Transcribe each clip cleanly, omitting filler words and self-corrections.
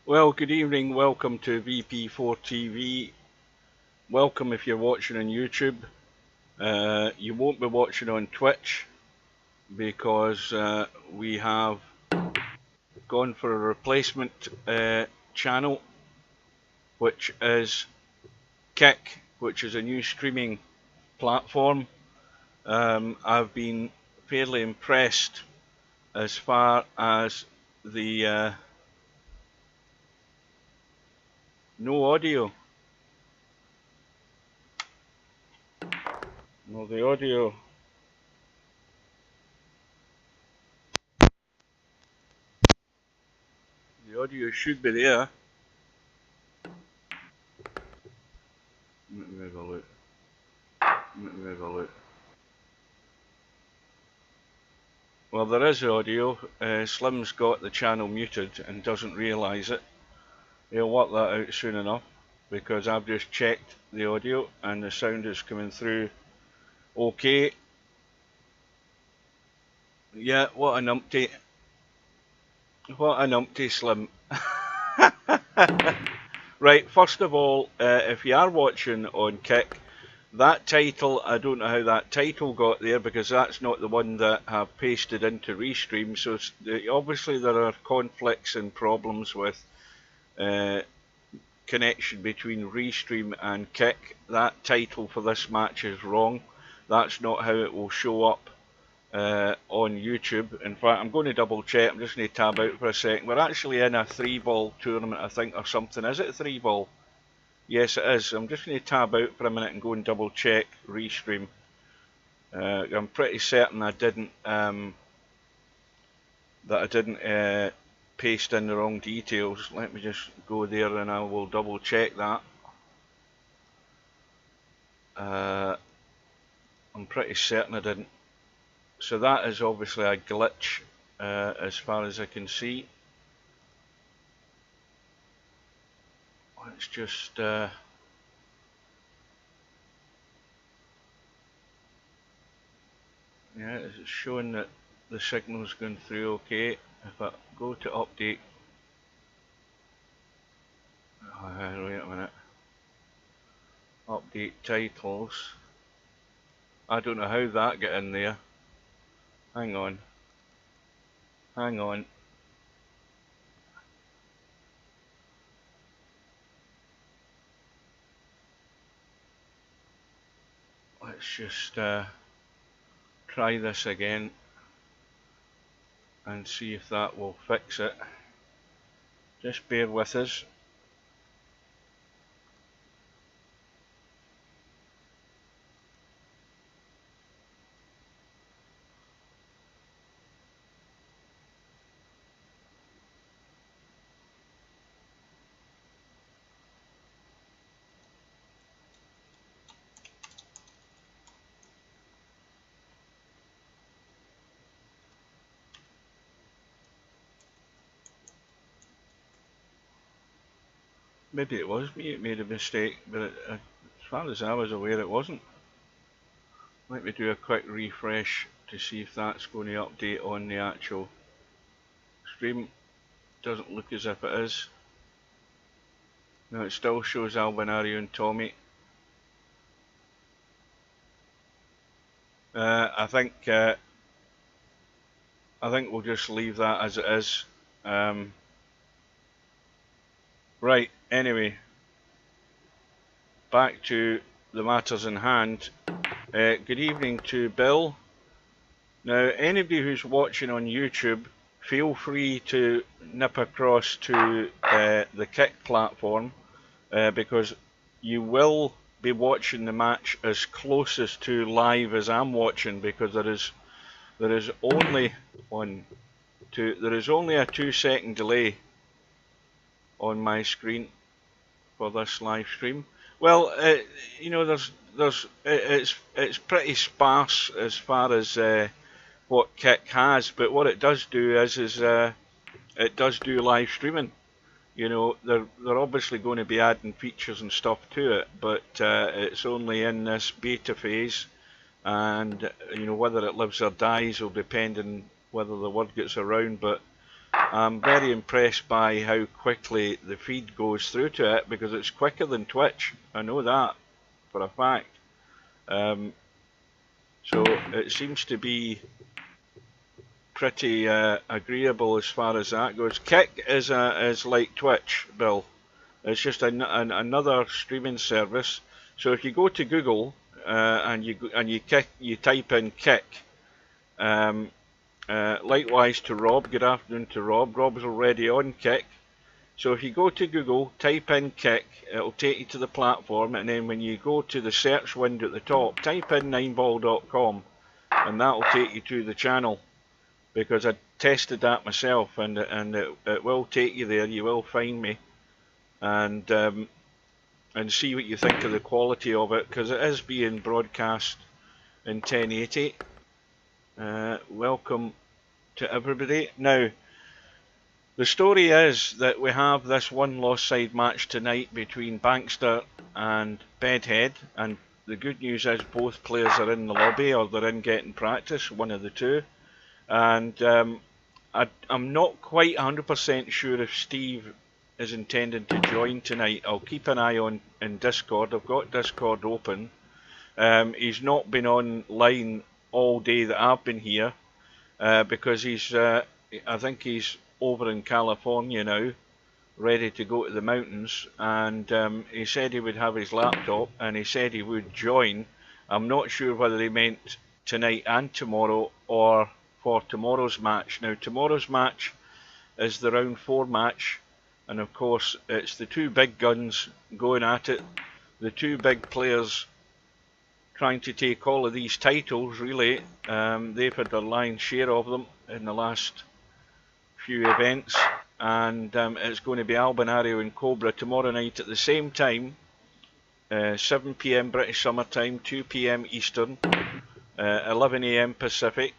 Well, good evening. Welcome to VP4TV. Welcome if you're watching on YouTube. You won't be watching on Twitch because we have gone for a replacement channel, which is Kick, which is a new streaming platform. I've been fairly impressed as far as the no audio. No, the audio. The audio should be there. Let me have a look. Well, there is audio. Slim's got the channel muted and doesn't realise it. He'll work that out soon enough because I've just checked the audio and the sound is coming through okay. Yeah, what a numpty. What a numpty, Slim. Right, first of all, if you are watching on Kick, that title, I don't know how that title got there because that's not the one that I've pasted into Restream. So obviously there are conflicts and problems with connection between Restream and Kick. That title for this match is wrong. That's not how it will show up on YouTube. In fact, I'm going to double check. I'm just going to tab out for a second. We're actually in a 3-ball tournament, I think, or something. Is it 3-ball? Yes, it is. I'm just going to tab out for a minute and go and double check Restream. I'm pretty certain I didn't paste in the wrong details. Let me just go there and I will double check that. I'm pretty certain I didn't. So that is obviously a glitch as far as I can see. Let's just yeah, it's showing that the signal's going through okay. If I go to update, wait a minute, update titles, I don't know how that got in there. Hang on. Let's just try this again and see if that will fix it. Just bear with us. Maybe it was me, it made a mistake, but as far as I was aware it wasn't. Let me do a quick refresh to see if that's going to update on the actual stream. Doesn't look as if it is. No, it still shows Albinario and Tommy. I think we'll just leave that as it is. Right, anyway, back to the matters in hand. Good evening to Bill. Now, anybody who's watching on YouTube, feel free to nip across to the Kick platform because you will be watching the match as closest to live as I'm watching, because there is only a 2-second delay on my screen for this live stream. Well, you know, it's pretty sparse as far as what Kick has, but what it does do is it does do live streaming. You know, they're obviously going to be adding features and stuff to it, but it's only in this beta phase, and you know, whether it lives or dies will depend on whether the word gets around. But I'm very impressed by how quickly the feed goes through to it, because it's quicker than Twitch. I know that for a fact. So it seems to be pretty agreeable as far as that goes. Kick is like Twitch, Bill. It's just another streaming service. So if you go to Google and you type in Kick. Likewise to Rob. Good afternoon to Rob. Rob's already on Kick. So if you go to Google, type in Kick, it'll take you to the platform, and then when you go to the search window at the top, type in 9ball.com, and that'll take you to the channel, because I tested that myself, and it will take you there. You will find me, and see what you think of the quality of it, because it is being broadcast in 1080. Welcome to everybody. Now, the story is that we have this one lost side match tonight between Bankster and Bedhead, and the good news is both players are in the lobby, or they're in getting practice, one of the two. And I'm not quite 100% sure if Steve is intending to join tonight. I'll keep an eye on in Discord. I've got Discord open. He's not been online all day that I've been here, because he's I think he's over in California now, ready to go to the mountains, and he said he would have his laptop, and he said he would join. I'm not sure whether he meant tonight and tomorrow, or for tomorrow's match. Now, tomorrow's match is the round 4 match, and of course it's the two big guns going at it, the two big players trying to take all of these titles, really. They've had their lion's share of them in the last few events, and it's going to be Albinario and Cobra tomorrow night at the same time, 7 PM British Summer Time, 2 PM Eastern, 11 AM Pacific,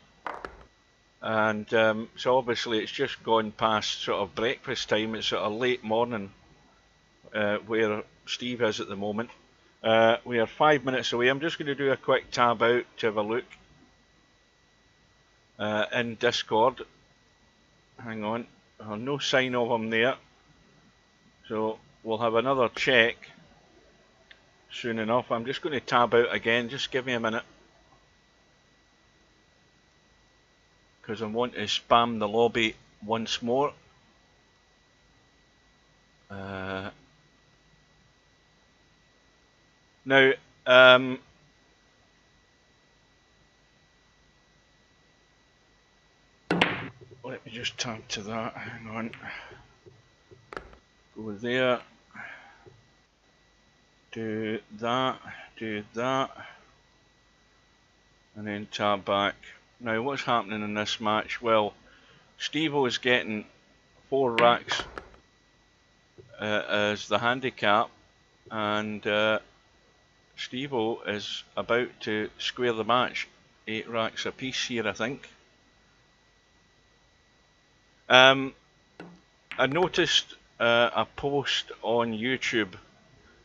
and so obviously it's just gone past sort of breakfast time. It's sort of late morning where Steve is at the moment. We are 5 minutes away. I'm just going to do a quick tab out to have a look in Discord. Hang on, no sign of him there, so we'll have another check soon enough. I'm just going to tab out again. Just give me a minute, because I want to spam the lobby once more. Now, let me just tab to that. Hang on. Go there. Do that. Do that. And then tab back. Now, what's happening in this match? Well, Steve-O is getting 4 racks as the handicap, and Steve-O is about to square the match. 8 racks apiece here, I think. I noticed a post on YouTube,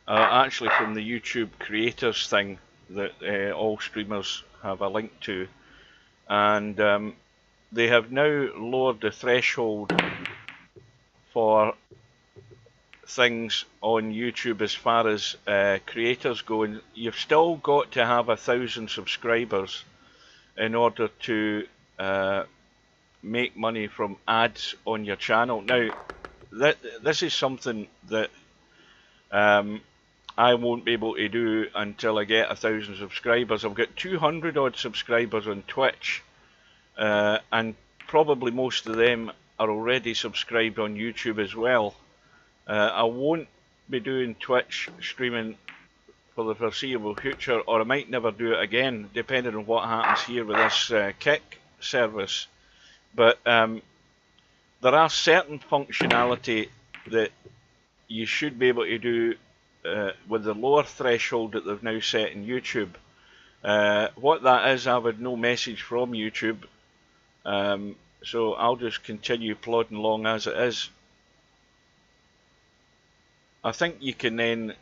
actually from the YouTube creators thing that all streamers have a link to, and they have now lowered the threshold for things on YouTube as far as creators go. And you've still got to have 1,000 subscribers in order to make money from ads on your channel. Now, this is something that I won't be able to do until I get 1,000 subscribers. I've got 200 odd subscribers on Twitch, and probably most of them are already subscribed on YouTube as well. I won't be doing Twitch streaming for the foreseeable future, or I might never do it again, depending on what happens here with this Kick service. But there are certain functionality that you should be able to do with the lower threshold that they've now set in YouTube. What that is, I've had no message from YouTube, so I'll just continue plodding along as it is. I think you can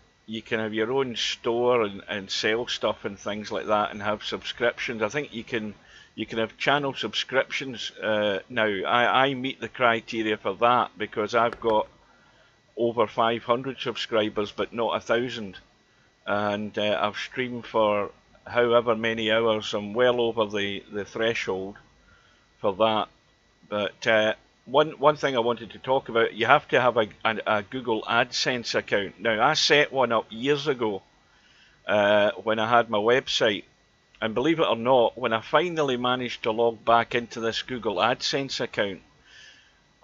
have your own store and sell stuff and things like that, and have subscriptions. I think you can You can have channel subscriptions now. I meet the criteria for that because I've got over 500 subscribers but not 1,000, and I've streamed for however many hours. I'm well over the threshold for that. But one thing I wanted to talk about, you have to have a Google AdSense account. Now, I set one up years ago when I had my website, and believe it or not, when I finally managed to log back into this Google AdSense account,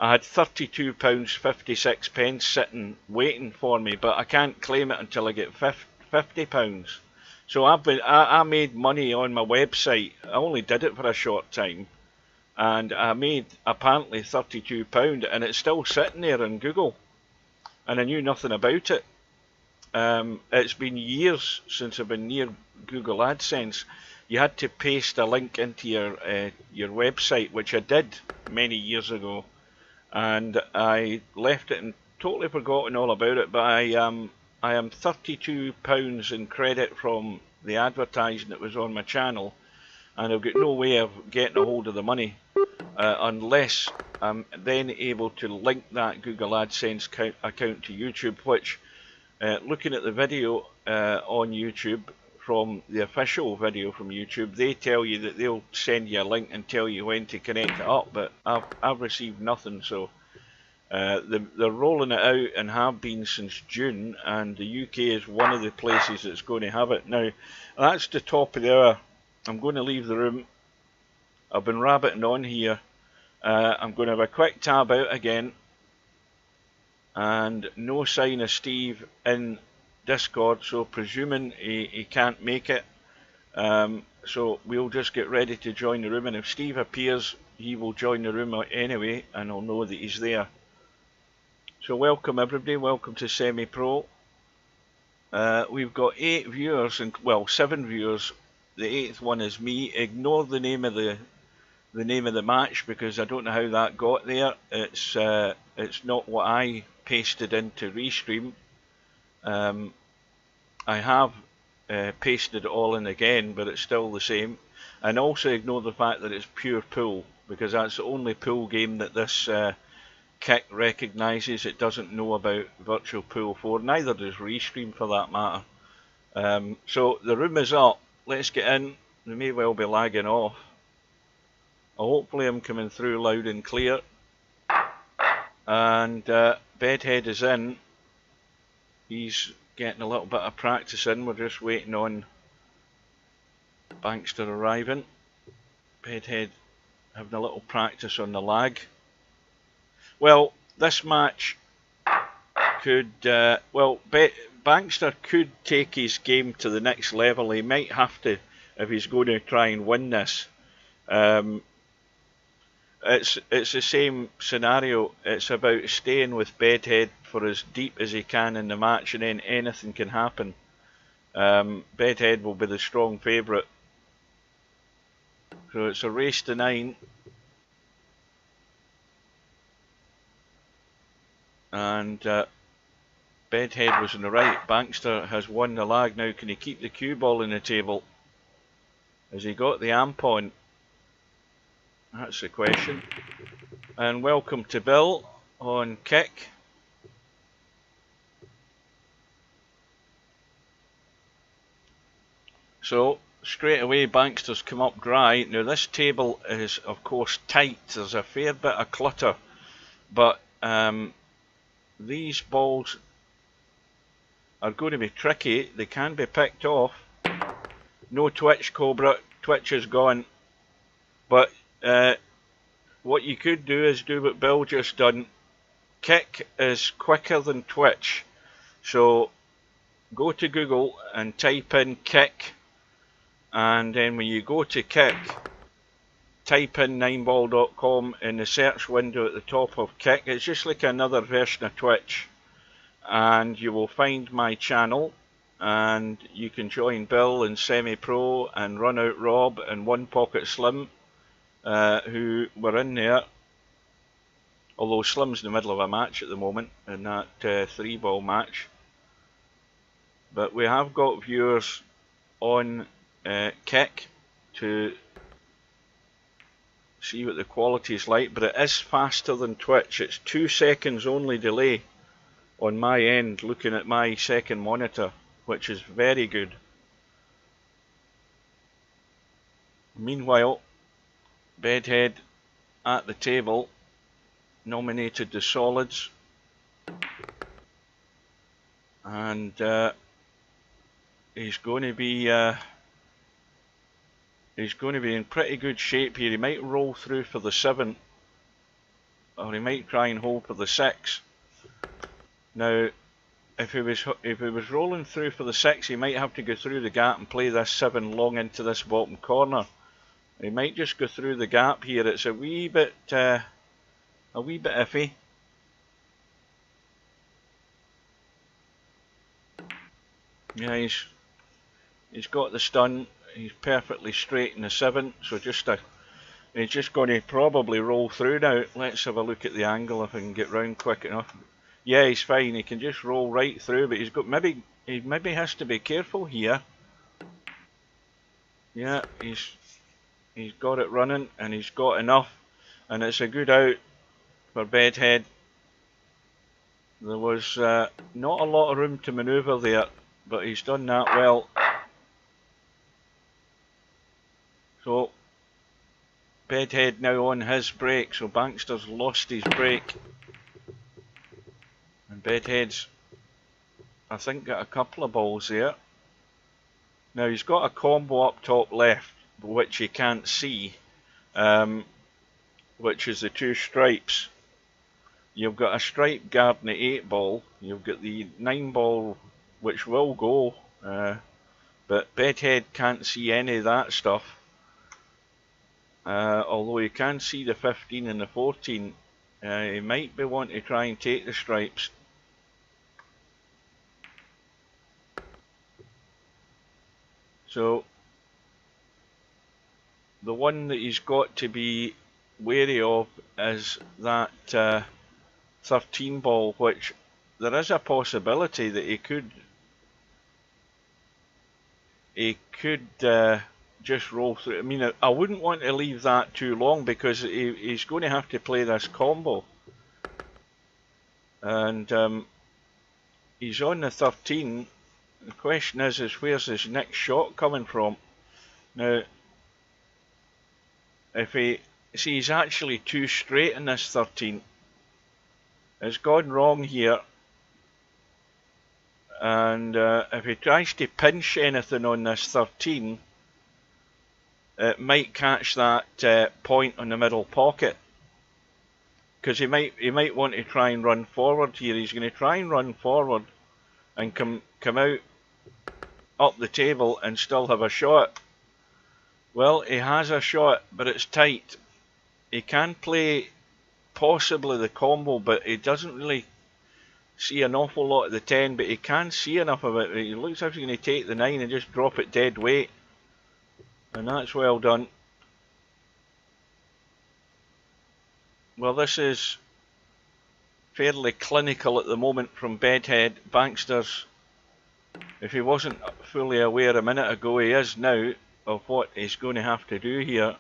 I had £32.56 sitting waiting for me, but I can't claim it until I get £50. So I made money on my website. I only did it for a short time, and I made apparently £32, and it's still sitting there in Google, and I knew nothing about it. It's been years since I've been near Google AdSense. You had to paste a link into your website, which I did many years ago, and I left it and totally forgotten all about it. But I am £32 in credit from the advertising that was on my channel, and I've got no way of getting a hold of the money unless I'm then able to link that Google AdSense account to YouTube, which, looking at the video on YouTube, from the official video from YouTube, they tell you that they'll send you a link and tell you when to connect it up, but I've received nothing. So they're rolling it out and have been since June, and the UK is one of the places that's going to have it. Now, that's the top of the hour. I'm going to leave the room. I've been rabbiting on here. I'm going to have a quick tab out again, and no sign of Steve in Discord, so presuming he can't make it, so we'll just get ready to join the room, and if Steve appears, he will join the room anyway, and I'll know that he's there. So welcome everybody, welcome to Semi-Pro. We've got 8 viewers, and well, 7 viewers. The 8th one is me. Ignore the name of the match because I don't know how that got there. It's not what I pasted into Restream. I have pasted it all in again, but it's still the same. And also ignore the fact that it's pure pool, because that's the only pool game that this kit recognises. It doesn't know about Virtual Pool 4, neither does Restream for that matter. So the room is up. Let's get in. They may well be lagging off. Hopefully I'm coming through loud and clear. And Bedhead is in. He's getting a little bit of practice in. We're just waiting on Bankster arriving. Bedhead having a little practice on the lag. Well, this match could, Bankster could take his game to the next level. He might have to if he's going to try and win this. It's the same scenario. It's about staying with Bedhead for as deep as he can in the match, and then anything can happen. Bedhead will be the strong favourite. So it's a race to 9. And Bedhead was on the right. Bankster has won the lag. Now can he keep the cue ball in the table? Has he got the amp on? That's the question. And welcome to Bill on kick. So straight away Bankster's come up dry. Now this table is of course tight. There's a fair bit of clutter, but these balls are going to be tricky. They can be picked off. No Twitch, Cobra. Twitch is gone. But what you could do is do what Bill just done. Kick is quicker than Twitch. So go to Google and type in kick. And then when you go to kick, type in 9ball.com in the search window at the top of kick. It's just like another version of Twitch. And you will find my channel. And you can join Bill and Semi-Pro and Run Out Rob and One Pocket Slim, who were in there. Although Slim's in the middle of a match at the moment in that 3-ball match. But we have got viewers on kick to see what the quality is like, but it is faster than Twitch. It's 2 seconds only delay on my end, looking at my second monitor, which is very good. Meanwhile, Bedhead at the table nominated the solids, and he's going to be in pretty good shape here. He might roll through for the 7, or he might try and hold for the 6. Now, if he was rolling through for the 6, he might have to go through the gap and play this 7 long into this bottom corner. He might just go through the gap here. It's a wee bit iffy. Yeah, he's got the stun. He's perfectly straight in the 7, so he's just going to probably roll through now. Let's have a look at the angle if I can get round quick enough. Yeah, he's fine. He can just roll right through, but he maybe has to be careful here. Yeah, he's got it running, and he's got enough, and it's a good out for Bedhead. There was not a lot of room to manoeuvre there, but he's done that well. So Bedhead now on his break, so Bankster's lost his break, and Bedhead's, I think, got a couple of balls there. Now he's got a combo up top left, which you can't see, which is the 2 stripes. You've got a stripe guarding the 8 ball, you've got the 9 ball, which will go, but Bedhead can't see any of that stuff. Although you can see the 15 and the 14, he might be wanting to try and take the stripes. So the one that he's got to be wary of is that 13 ball, which there is a possibility that he could just roll through. I mean, I wouldn't want to leave that too long, because he's going to have to play this combo, and he's on the 13. The question is where's his next shot coming from? Now, if he's actually too straight in this 13. It's gone wrong here, and if he tries to pinch anything on this 13, it might catch that point on the middle pocket, because he might want to try and run forward here. He's going to try and run forward and come out up the table and still have a shot. Well, he has a shot, but it's tight. He can play possibly the combo, but he doesn't really see an awful lot of the 10, but he can see enough of it. It looks like he's going to take the 9 and just drop it dead weight, and that's well done. Well, this is fairly clinical at the moment from Bedhead. Bankster's, if he wasn't fully aware a minute ago, he is now of what he's going to have to do here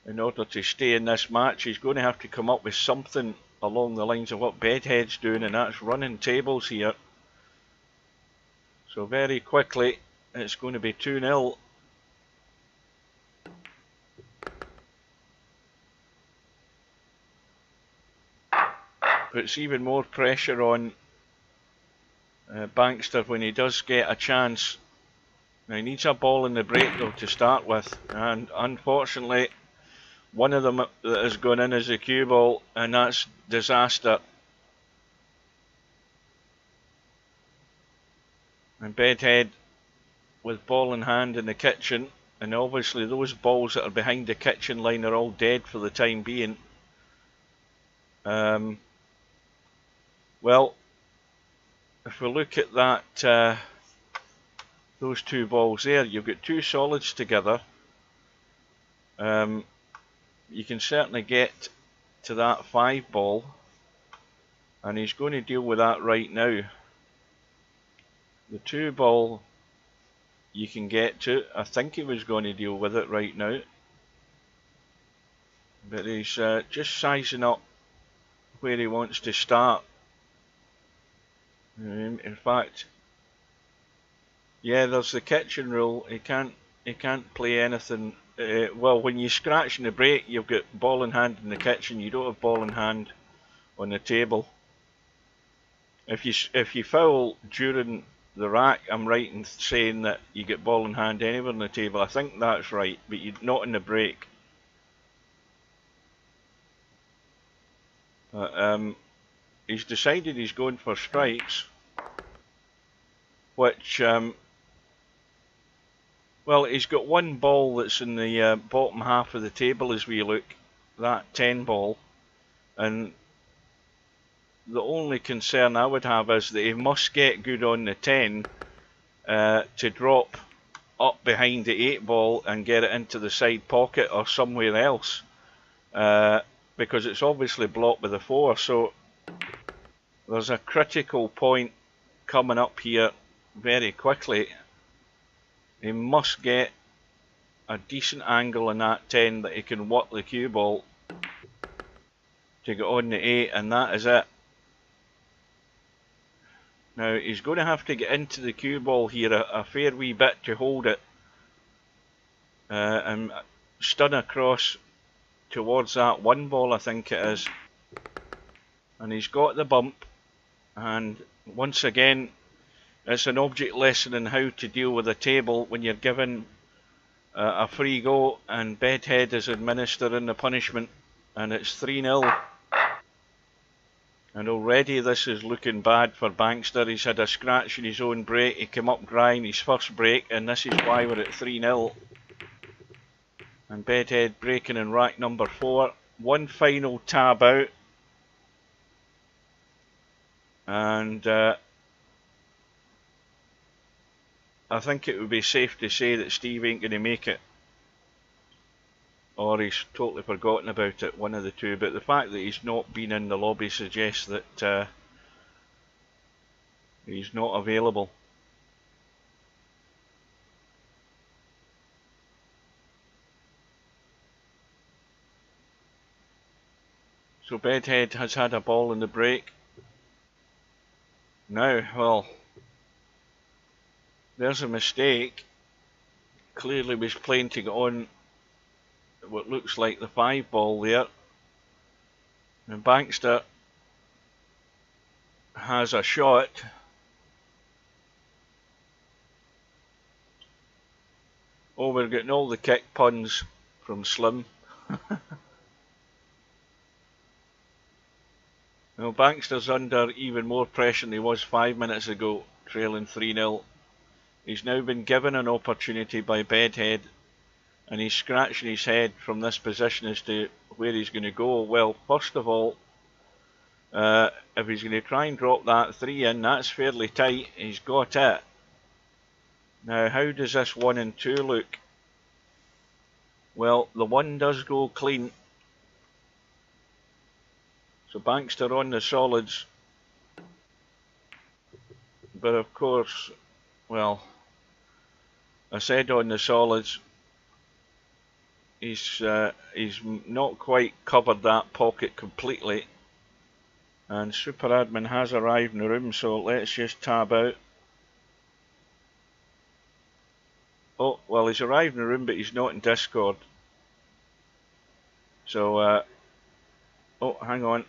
in order to stay in this match. He's going to have to come up with something along the lines of what Bedhead's doing, and that's running tables here. So very quickly, it's going to be 2-0. Puts even more pressure on Bankster when he does get a chance. Now he needs a ball in the break though to start with, and unfortunately one of them that has gone in is a cue ball, and that's disaster. And Bedhead with ball in hand in the kitchen, and obviously those balls that are behind the kitchen line are all dead for the time being. Well, if we look at that, those 2 balls there, you've got 2 solids together. You can certainly get to that 5 ball, and he's going to deal with that right now. The 2 ball you can get to, I think he was going to deal with it right now. but he's just sizing up where he wants to start. In fact, yeah, there's the kitchen rule. He can't play anything. Well, when you scratch in the break, you've got ball in hand in the kitchen. You don't have ball in hand on the table. If you foul during the rack, I'm right in saying that you get ball in hand anywhere on the table. I think that's right, but not in the break. He's decided he's going for strikes, which, well, he's got one ball that's in the bottom half of the table as we look, that 10 ball, and the only concern I would have is that he must get good on the 10 to drop up behind the 8 ball and get it into the side pocket or somewhere else, because it's obviously blocked with the 4. So there's a critical point coming up here very quickly. He must get a decent angle on that 10 that he can work the cue ball to get on the 8, and that is it. Now he's going to have to get into the cue ball here a fair wee bit to hold it and stun across towards that 1 ball, I think it is. And he's got the bump, and once again it's an object lesson in how to deal with a table when you're given a free go, and Bedhead is administering the punishment, and it's 3-0. And already this is looking bad for Bankster. He's had a scratch in his own break. He came up dry in his first break, and this is why we're at 3-0. And Bedhead breaking in rack number 4. One final tab out. And I think it would be safe to say that Steve ain't going to make it. Or he's totally forgotten about it, one of the two. But the fact that he's not been in the lobby suggests that he's not available. So Bedhead has had a ball in the break. Now, well, there's a mistake. Clearly was playing to get on what looks like the 5 ball there, and Bankster has a shot. Oh, we're getting all the kick puns from Slim. Now Bankster's under even more pressure than he was 5 minutes ago, trailing 3-0. He's now been given an opportunity by Bedhead, and he's scratching his head from this position as to where he's going to go. Well, first of all, if he's going to try and drop that 3 in, that's fairly tight. He's got it. Now, how does this 1 and 2 look? Well, the 1 does go clean. So Bankster on the solids. But of course, well, I said on the solids, he's not quite covered that pocket completely, and Super Admin has arrived in the room, so let's just tab out. Oh, well, he's arrived in the room, but he's not in Discord. So, oh, hang on,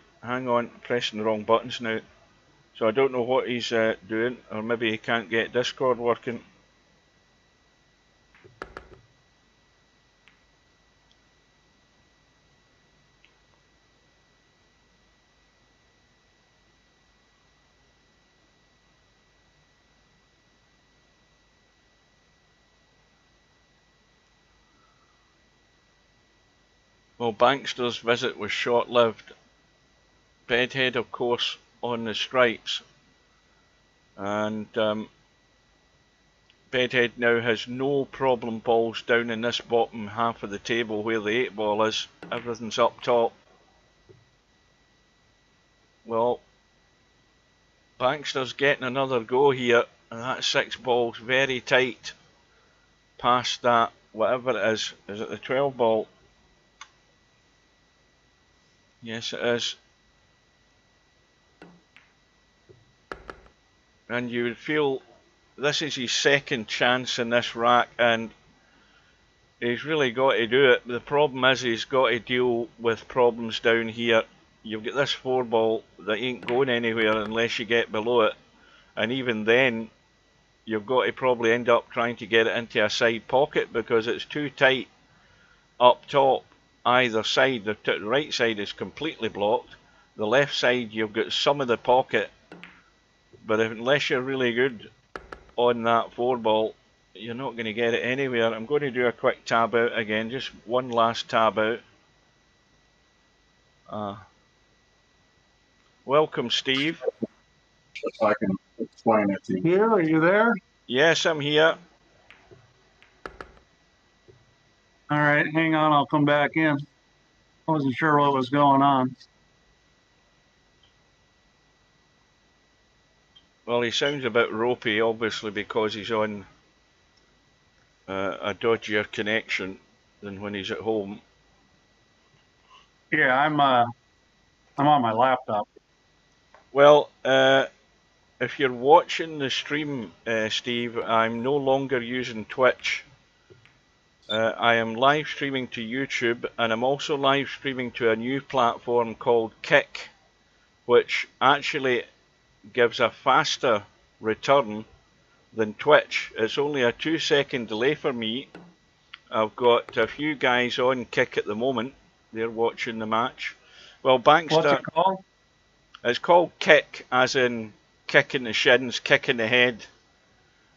pressing the wrong buttons now. So I don't know what he's doing, or maybe he can't get Discord working. Well, Bankster's visit was short-lived. Bedhead, of course, on the strikes. And Bedhead now has no problem balls down in this bottom half of the table where the 8 ball is. Everything's up top. Well, Bankster's getting another go here, and that 6 ball's very tight past that, whatever it is it the 12 ball? Yes, it is. And you would feel this is his second chance in this rack, and he's really got to do it. The problem is he's got to deal with problems down here. You've got this 4-ball that ain't going anywhere unless you get below it, and even then you've got to probably end up trying to get it into a side pocket because it's too tight up top either side. The right side is completely blocked. The left side you've got some of the pocket, but unless you're really good on that 4-ball, you're not going to get it anywhere. I'm going to do a quick tab out again, just one last tab out. Welcome, Steve. If I can explain it to you. Are you there? Yes, I'm here. All right, hang on, I'll come back in. I wasn't sure what was going on. Well, he sounds a bit ropey, obviously, because he's on a dodgier connection than when he's at home. Yeah, I'm on my laptop. Well, if you're watching the stream, Steve, I'm no longer using Twitch. I am live streaming to YouTube, and I'm also live streaming to a new platform called Kick, which actually gives a faster return than Twitch. It's only a 2-second delay for me. I've got a few guys on Kick at the moment. They're watching the match. Well, Bankster. What's it called? It's called Kick, as in kick in the shins, kick in the head.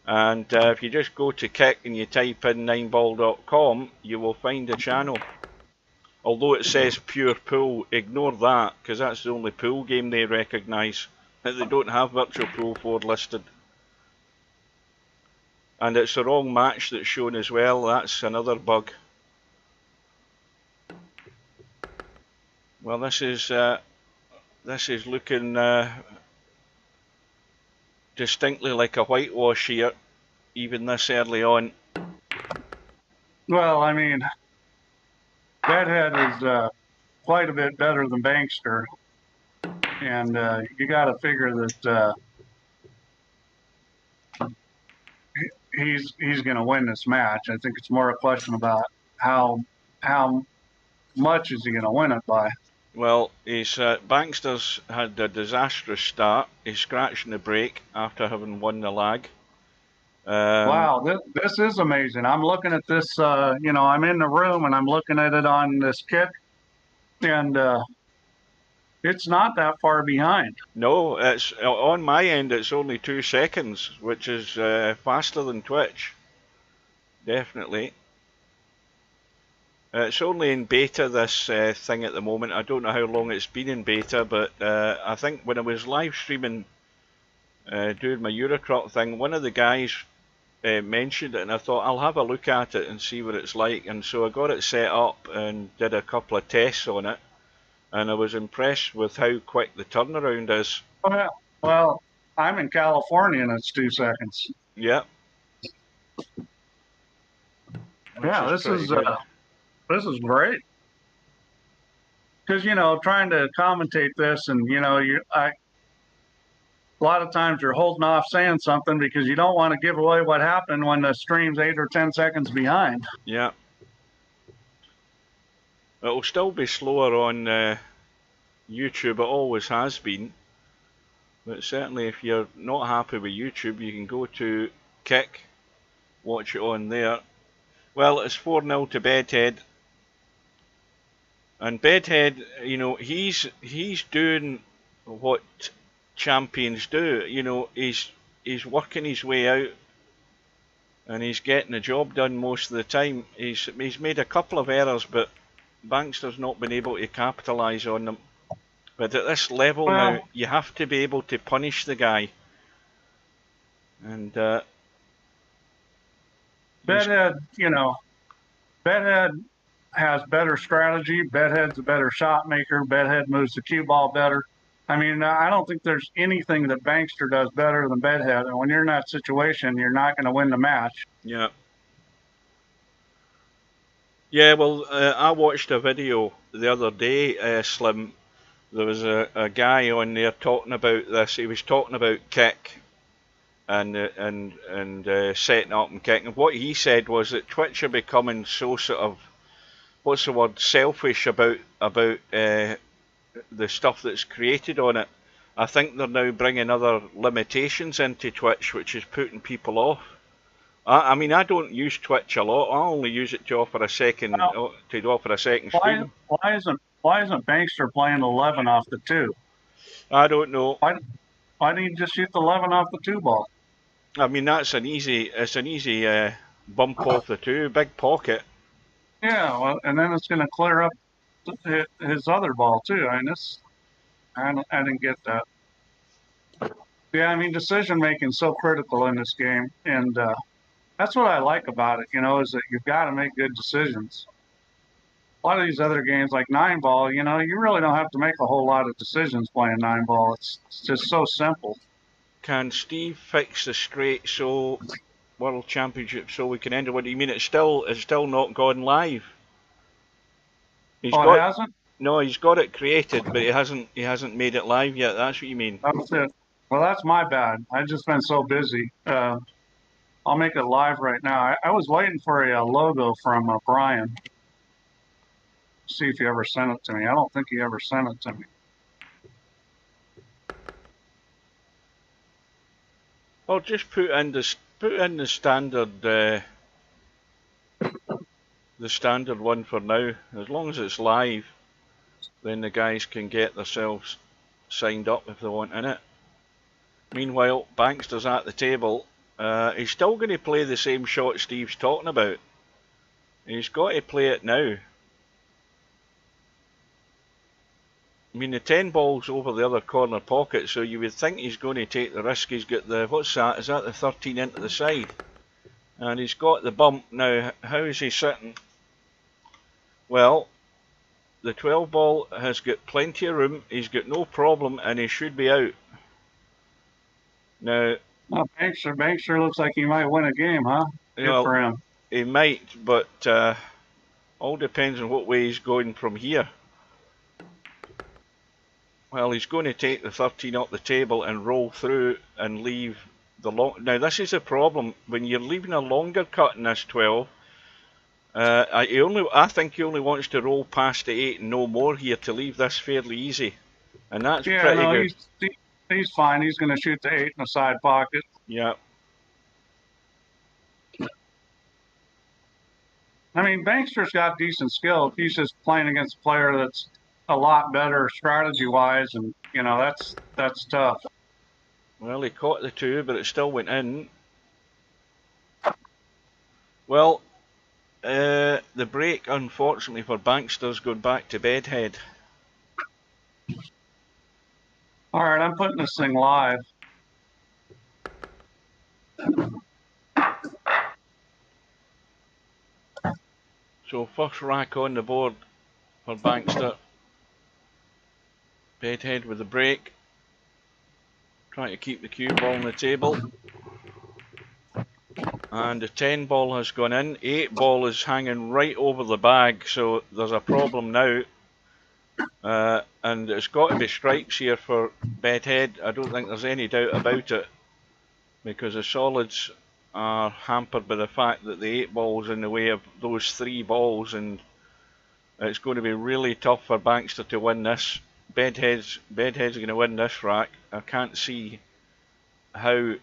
And if you just go to Kick and you type in 9ball.com, you will find the channel. Although it says pure pool, ignore that, because that's the only pool game they recognise. They don't have Virtual Pool 4 listed. And it's the wrong match that's shown as well. That's another bug. Well, this is looking distinctly like a whitewash here, even this early on. Well, I mean, Bedhead is quite a bit better than Bankster, and you got to figure that he's going to win this match. I think it's more a question about how much is he going to win it by. Well, Bankster's had a disastrous start. He's scratching the break after having won the lag. Wow, this is amazing. I'm looking at this, you know, I'm in the room and I'm looking at it on this Kick, and it's not that far behind. No, it's on my end. It's only 2 seconds, which is faster than Twitch. Definitely. It's only in beta, this thing at the moment. I don't know how long it's been in beta, but I think when I was live streaming doing my Eurocrop thing, one of the guys mentioned it, and I thought I'll have a look at it and see what it's like. And so I got it set up and did a couple of tests on it, and I was impressed with how quick the turnaround is. Well, I'm in California and it's 2 seconds. Yeah. Yeah, this is great. Because, you know, trying to commentate this, and, you know, a lot of times you're holding off saying something because you don't want to give away what happened when the stream's 8 or 10 seconds behind. Yeah. It'll still be slower on YouTube. It always has been. But certainly if you're not happy with YouTube, you can go to Kick, watch it on there. Well, it's 4-0 to Bedhead. And Bedhead, you know, he's doing what champions do. You know, he's working his way out, and he's getting the job done most of the time. He's made a couple of errors, but Bankster's not been able to capitalise on them. But at this level now, you have to be able to punish the guy. And Bedhead, you know, Bedhead has better strategy. Bedhead's a better shot maker. Bedhead moves the cue ball better. I mean, I don't think there's anything that Bankster does better than Bedhead. And when you're in that situation, you're not going to win the match. Yeah. Yeah, well, I watched a video the other day, Slim, there was a guy on there talking about this. He was talking about kick and setting up and kicking. What he said was that Twitch are becoming so sort of, what's the word, selfish about the stuff that's created on it. I think they're now bringing other limitations into Twitch, which is putting people off. I mean, I don't use Twitch a lot. I only use it to offer a second stream. Why isn't Bankster playing 11 off the 2? I don't know. Why didn't he just shoot the 11 off the 2 ball? I mean, it's an easy bump off the 2, big pocket. Yeah, well, and then it's going to clear up his other ball too. I mean, I didn't get that. Yeah, I mean, decision making is so critical in this game, and that's what I like about it. You know, is that you've got to make good decisions. A lot of these other games, like 9-ball, you know, you really don't have to make a whole lot of decisions playing 9-ball. It's just so simple. Can Steve fix the straight World Championship so we can end it? What do you mean? It's still not gone live. It hasn't? No, he's got it created, but he hasn't made it live yet. That's what you mean. That's it. Well, that's my bad. I've just been so busy. I'll make it live right now. I was waiting for a logo from Brian. See if he ever sent it to me. I don't think he ever sent it to me. Well, just put in the standard one for now. As long as it's live, then the guys can get themselves signed up if they want in it. Meanwhile, Bankster's at the table. He's still going to play the same shot Steve's talking about. He's got to play it now. I mean, the 10 ball's over the other corner pocket, so you would think he's going to take the risk. He's got the, what's that? Is that the 13 into the side? And he's got the bump. Now, how is he sitting? Well, the 12 ball has got plenty of room. He's got no problem, and he should be out. Now, Bankster looks like he might win a game, huh? Good for him. He might, but all depends on what way he's going from here. Well, he's going to take the 13 up the table and roll through and leave the long. Now, this is a problem when you're leaving a longer cut in this 12. I think he only wants to roll past the 8 and no more here to leave this fairly easy, and that's pretty good. He's fine. He's going to shoot the 8 in the side pocket. Yeah. I mean, Bankster's got decent skill. He's just playing against a player that's a lot better strategy-wise, and you know that's tough. Well, he caught the 2, but it still went in. Well, the break, unfortunately for Bankster's, going back to Bedhead. All right, I'm putting this thing live. So first rack on the board for Bankster. Bedhead with the break. Trying to keep the cue ball on the table. And the 10 ball has gone in. 8 ball is hanging right over the bag, so there's a problem now. And it's got to be strikes here for Bedhead. I don't think there's any doubt about it, because the solids are hampered by the fact that the 8 ball's in the way of those 3 balls, and it's going to be really tough for Bankster to win this. Bedhead's going to win this rack. I can't see how,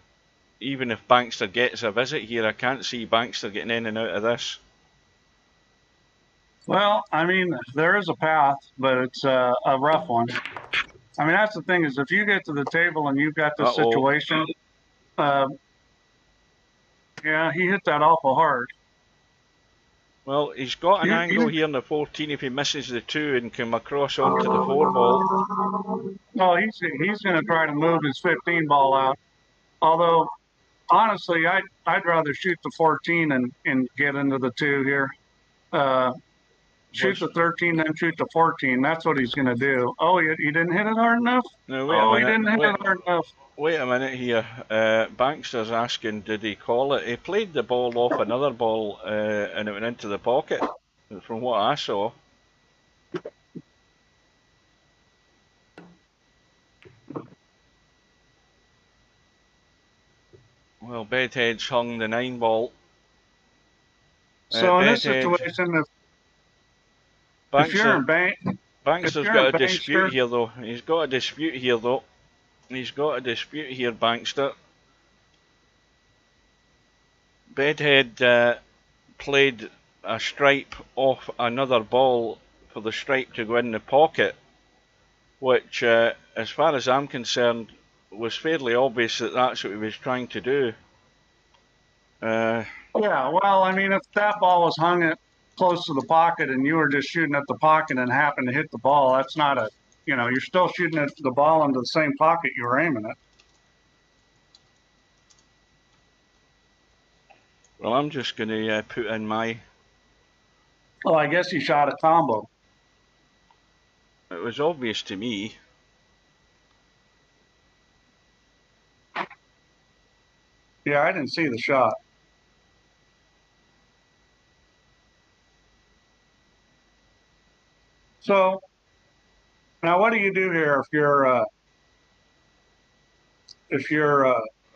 even if Bankster gets a visit here, I can't see Bankster getting in and out of this. Well, I mean, there is a path, but it's a rough one. I mean, that's the thing, is if you get to the table and you've got this situation, yeah, he hit that awful hard. Well, he's got an angle here in the 14 if he misses the 2 and come across onto the 4 ball. Well, he's going to try to move his 15 ball out. Although, honestly, I'd rather shoot the 14 and get into the 2 here. Shoot the 13, then shoot the 14. That's what he's going to do. Oh, he didn't hit it hard enough? No, wait a minute. He didn't hit it hard enough. Wait a minute here. Bankster's asking, did he call it? He played the ball off another ball and it went into the pocket, from what I saw. Well, Bedhead's hung the 9 ball. So in this situation, if you're in Bankster's got a dispute here, though. He's got a dispute here, though. He's got a dispute here, Bankster. Bedhead played a stripe off another ball for the stripe to go in the pocket, which, as far as I'm concerned, was fairly obvious that that's what he was trying to do. Yeah, well, I mean, if that ball was hung at close to the pocket and you were just shooting at the pocket and happened to hit the ball, that's not a, you're still shooting at the ball into the same pocket you were aiming at. Well, I'm just going to put in my... Well, I guess he shot a combo. It was obvious to me. Yeah, I didn't see the shot. So now what do you do here if you're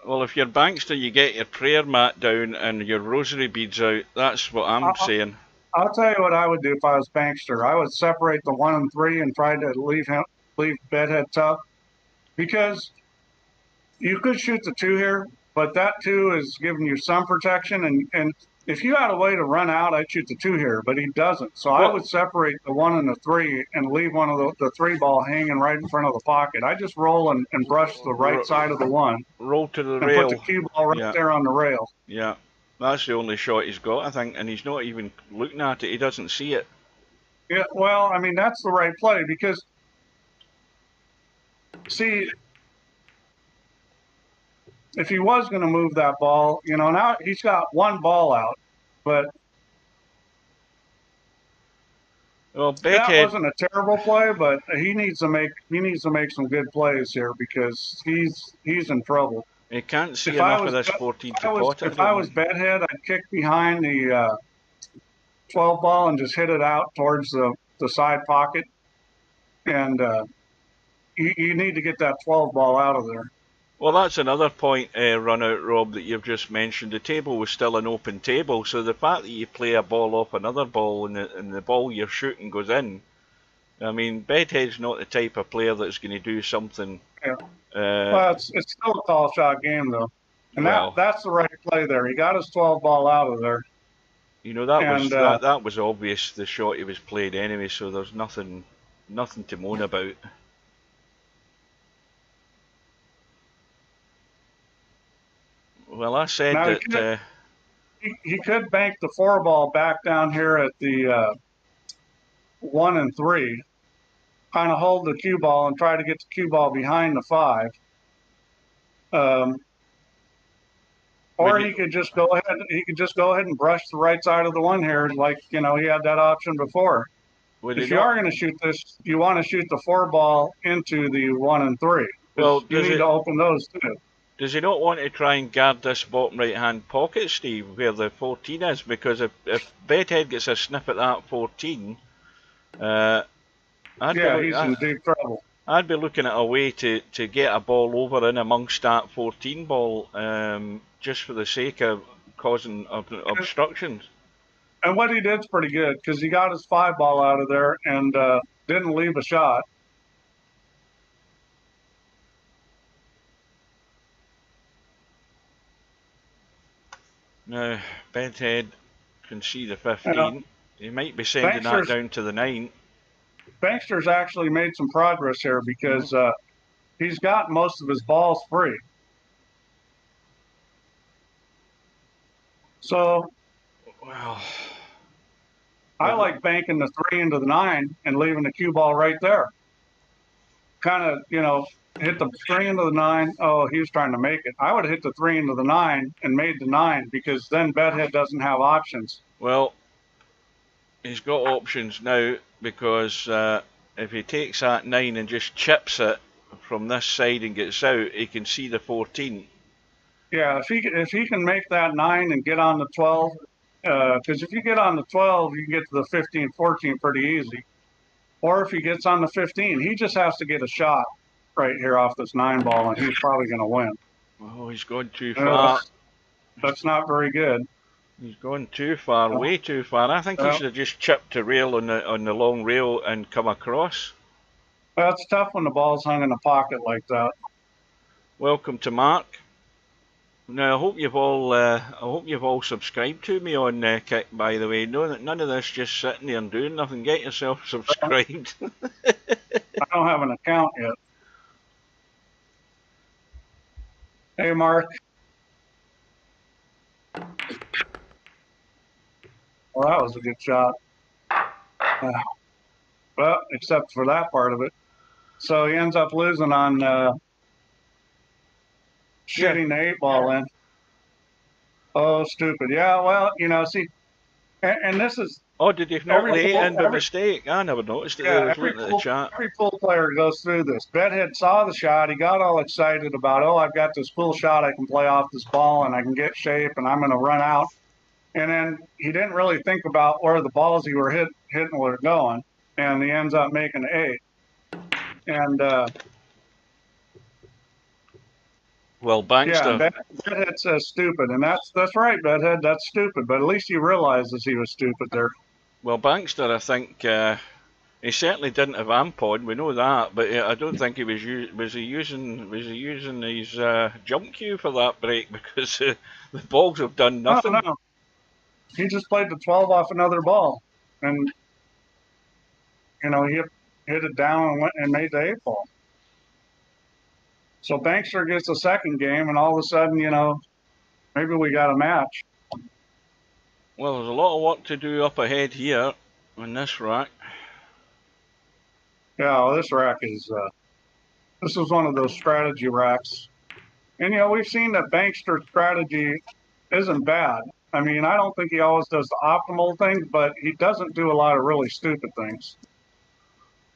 well, if you're Bankster, you get your prayer mat down and your rosary beads out. That's what I'm saying. I'll tell you what I would do if I was Bankster. I would separate the 1 and 3 and try to leave Bedhead tough, because you could shoot the 2 here, but that 2 is giving you some protection, and if you had a way to run out, I'd shoot the 2 here, but he doesn't. So I would separate the 1 and the 3 and leave one of the 3 ball hanging right in front of the pocket. I just roll and brush the right side of the 1. Roll to the and rail. Put the cue ball right there on the rail. Yeah, that's the only shot he's got, I think, and he's not even looking at it. He doesn't see it. Yeah, well, I mean, that's the right play, because, see, if he was going to move that ball, now he's got 1 ball out, but well, that wasn't a terrible play, but he needs to make some good plays here, because he's in trouble. He can't see enough of this 14 to pot. If I was Bedhead, I'd kick behind the 12 ball and just hit it out towards the side pocket, and you need to get that 12 ball out of there. Well, that's another point, run out, Rob, that you've just mentioned. The table was still an open table, so the fact that you play a ball off another ball and the ball you're shooting goes in, I mean, Bedhead's not the type of player that's going to do something. Yeah. Well, it's still a tall shot game, though, and that's the right play there. He got his 12 ball out of there. That was obvious, the shot he was played anyway, so there's nothing to moan about. Well, I said now that he could bank the 4 ball back down here at the 1 and 3, kind of hold the cue ball and try to get the cue ball behind the 5. Or he could just go ahead. He could just go ahead and brush the right side of the 1 here, like he had that option before. If you are going to shoot this, you want to shoot the 4 ball into the 1 and 3. Well, you need to open those too. Does he not want to try and guard this bottom right-hand pocket, Steve, where the 14 is? Because if Bedhead gets a sniff at that 14, he's in deep trouble. I'd be looking at a way to get a ball over in amongst that 14 ball, just for the sake of causing obstructions. And what he did's pretty good, because he got his 5 ball out of there and didn't leave a shot. Now, Bedhead can see the 15. He might be sending that down to the 9. Bankster's actually made some progress here, because he's got most of his balls free. So, well, I like banking the 3 into the 9 and leaving the cue ball right there. Kind of, hit the 3 into the 9. Oh, he was trying to make it. I would have hit the 3 into the 9 and made the 9, because then Bedhead doesn't have options. Well, he's got options now, because if he takes that 9 and just chips it from this side and gets out, he can see the 14. Yeah, if he can make that 9 and get on the 12, because if you get on the 12, you can get to the 15, 14 pretty easy. Or if he gets on the 15, he just has to get a shot right here off this 9 ball, and he's probably going to win. Oh, he's gone too far. That's not very good. He's gone too far, way too far. I think he should have just chipped the rail on the long rail and come across. Well, it's tough when the ball's hung in a pocket like that. Welcome to Mark. Now I hope you've all subscribed to me on Kick. By the way, none of this just sitting there and doing nothing. Get yourself subscribed. I don't have an account yet. Hey, Mark. Well, that was a good shot. Well, except for that part of it. So he ends up losing on shooting the 8-ball in. Oh, stupid. Yeah, well, you know, see, and this is... Oh, did you knock the 8 in by mistake? I never noticed it. I was looking at the chat. Every pool player goes through this. Bedhead saw the shot. He got all excited about, oh, I've got this cool shot. I can play off this ball, and I can get shape, and I'm going to run out. And then he didn't really think about where the balls he were hitting were going, and he ends up making 8. And well, Bankster. Yeah, Bedhead says stupid, and that's right, Bedhead. That's stupid, but at least he realizes he was stupid there. Well, Bankster, I think he certainly didn't have amp on. We know that, but I don't think he was using his jump cue for that break, because the balls have done nothing. No. He just played the 12 off another ball, and you know he hit it down and went and made the 8-ball. So Bankster gets a second game, and all of a sudden, you know, maybe we got a match. Well, there's a lot of work to do up ahead here on this rack. Yeah, well, this rack is this is one of those strategy racks, and you know we've seen that Bankster's strategy isn't bad. I mean, I don't think he always does the optimal thing, but he doesn't do a lot of really stupid things.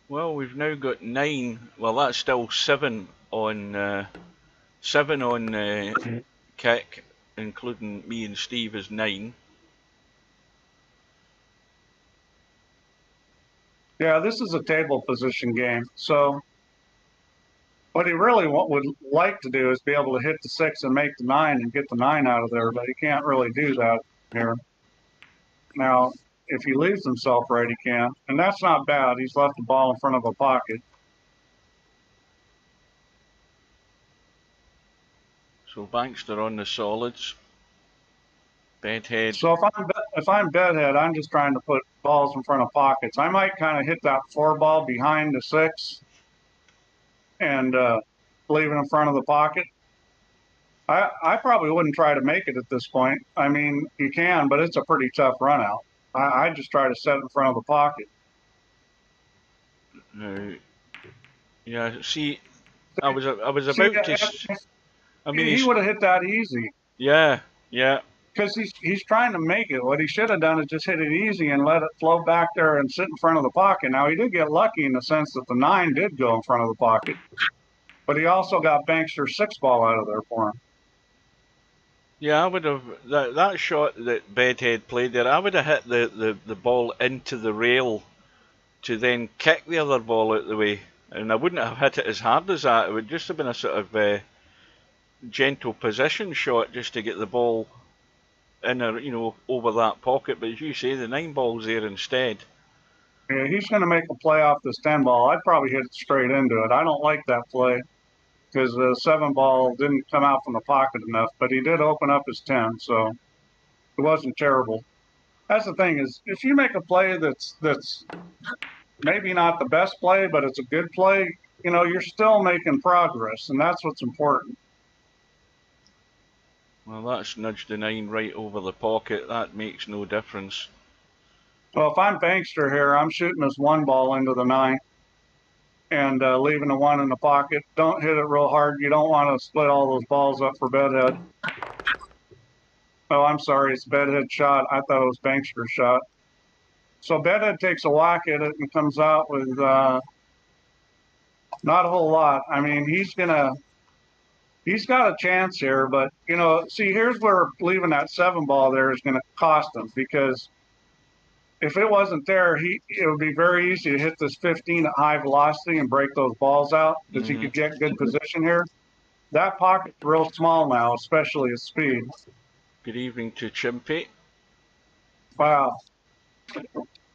Well, we've now got 9. Well, that's still 7 on Kick, including me and Steve is 9. Yeah, this is a table position game. So what he really would like to do is be able to hit the 6 and make the 9 and get the 9 out of there, but he can't really do that here. Now, if he leaves himself right, he can, and that's not bad. He's left the ball in front of a pocket. So Bankster on the solids. Bedhead. So if I'm Bedhead, I'm just trying to put balls in front of pockets. I might kind of hit that 4 ball behind the 6 and leave it in front of the pocket. I probably wouldn't try to make it at this point. I mean, you can, but it's a pretty tough run out. I just try to set it in front of the pocket. Yeah, see, I was about to. I mean, he would have hit that easy. Yeah. Because he's trying to make it. What he should have done is just hit it easy and let it flow back there and sit in front of the pocket. Now, he did get lucky in the sense that the 9 did go in front of the pocket, but he also got Bankster's 6 ball out of there for him. Yeah, I would have that shot that Bedhead played there. I would have hit the ball into the rail to then kick the other ball out the way, and I wouldn't have hit it as hard as that. It would just have been a sort of gentle position shot just to get the ball in, over that pocket. But as you say, the 9 ball's there instead. Yeah, he's going to make a play off this 10 ball. I'd probably hit it straight into it. I don't like that play, because the 7 ball didn't come out from the pocket enough, but he did open up his 10, so it wasn't terrible. That's the thing, is if you make a play that's maybe not the best play, but it's a good play, you know, you're still making progress, and that's what's important. Well, that's nudged the 9 right over the pocket. That makes no difference. Well, if I'm Bankster here, I'm shooting this 1 ball into the 9. And leaving the 1 in the pocket. Don't hit it real hard. You don't want to split all those balls up for Bedhead. Oh, I'm sorry. It's Bedhead's shot. I thought it was Bankster's shot. So Bedhead takes a whack at it and comes out with not a whole lot. I mean, he's got a chance here, but, you know, see, here's where leaving that 7 ball there is going to cost him, because if it wasn't there, it would be very easy to hit this 15 at high velocity and break those balls out, because he could get good position here. That pocket's real small now, especially at speed. Good evening to Chimpy. Wow.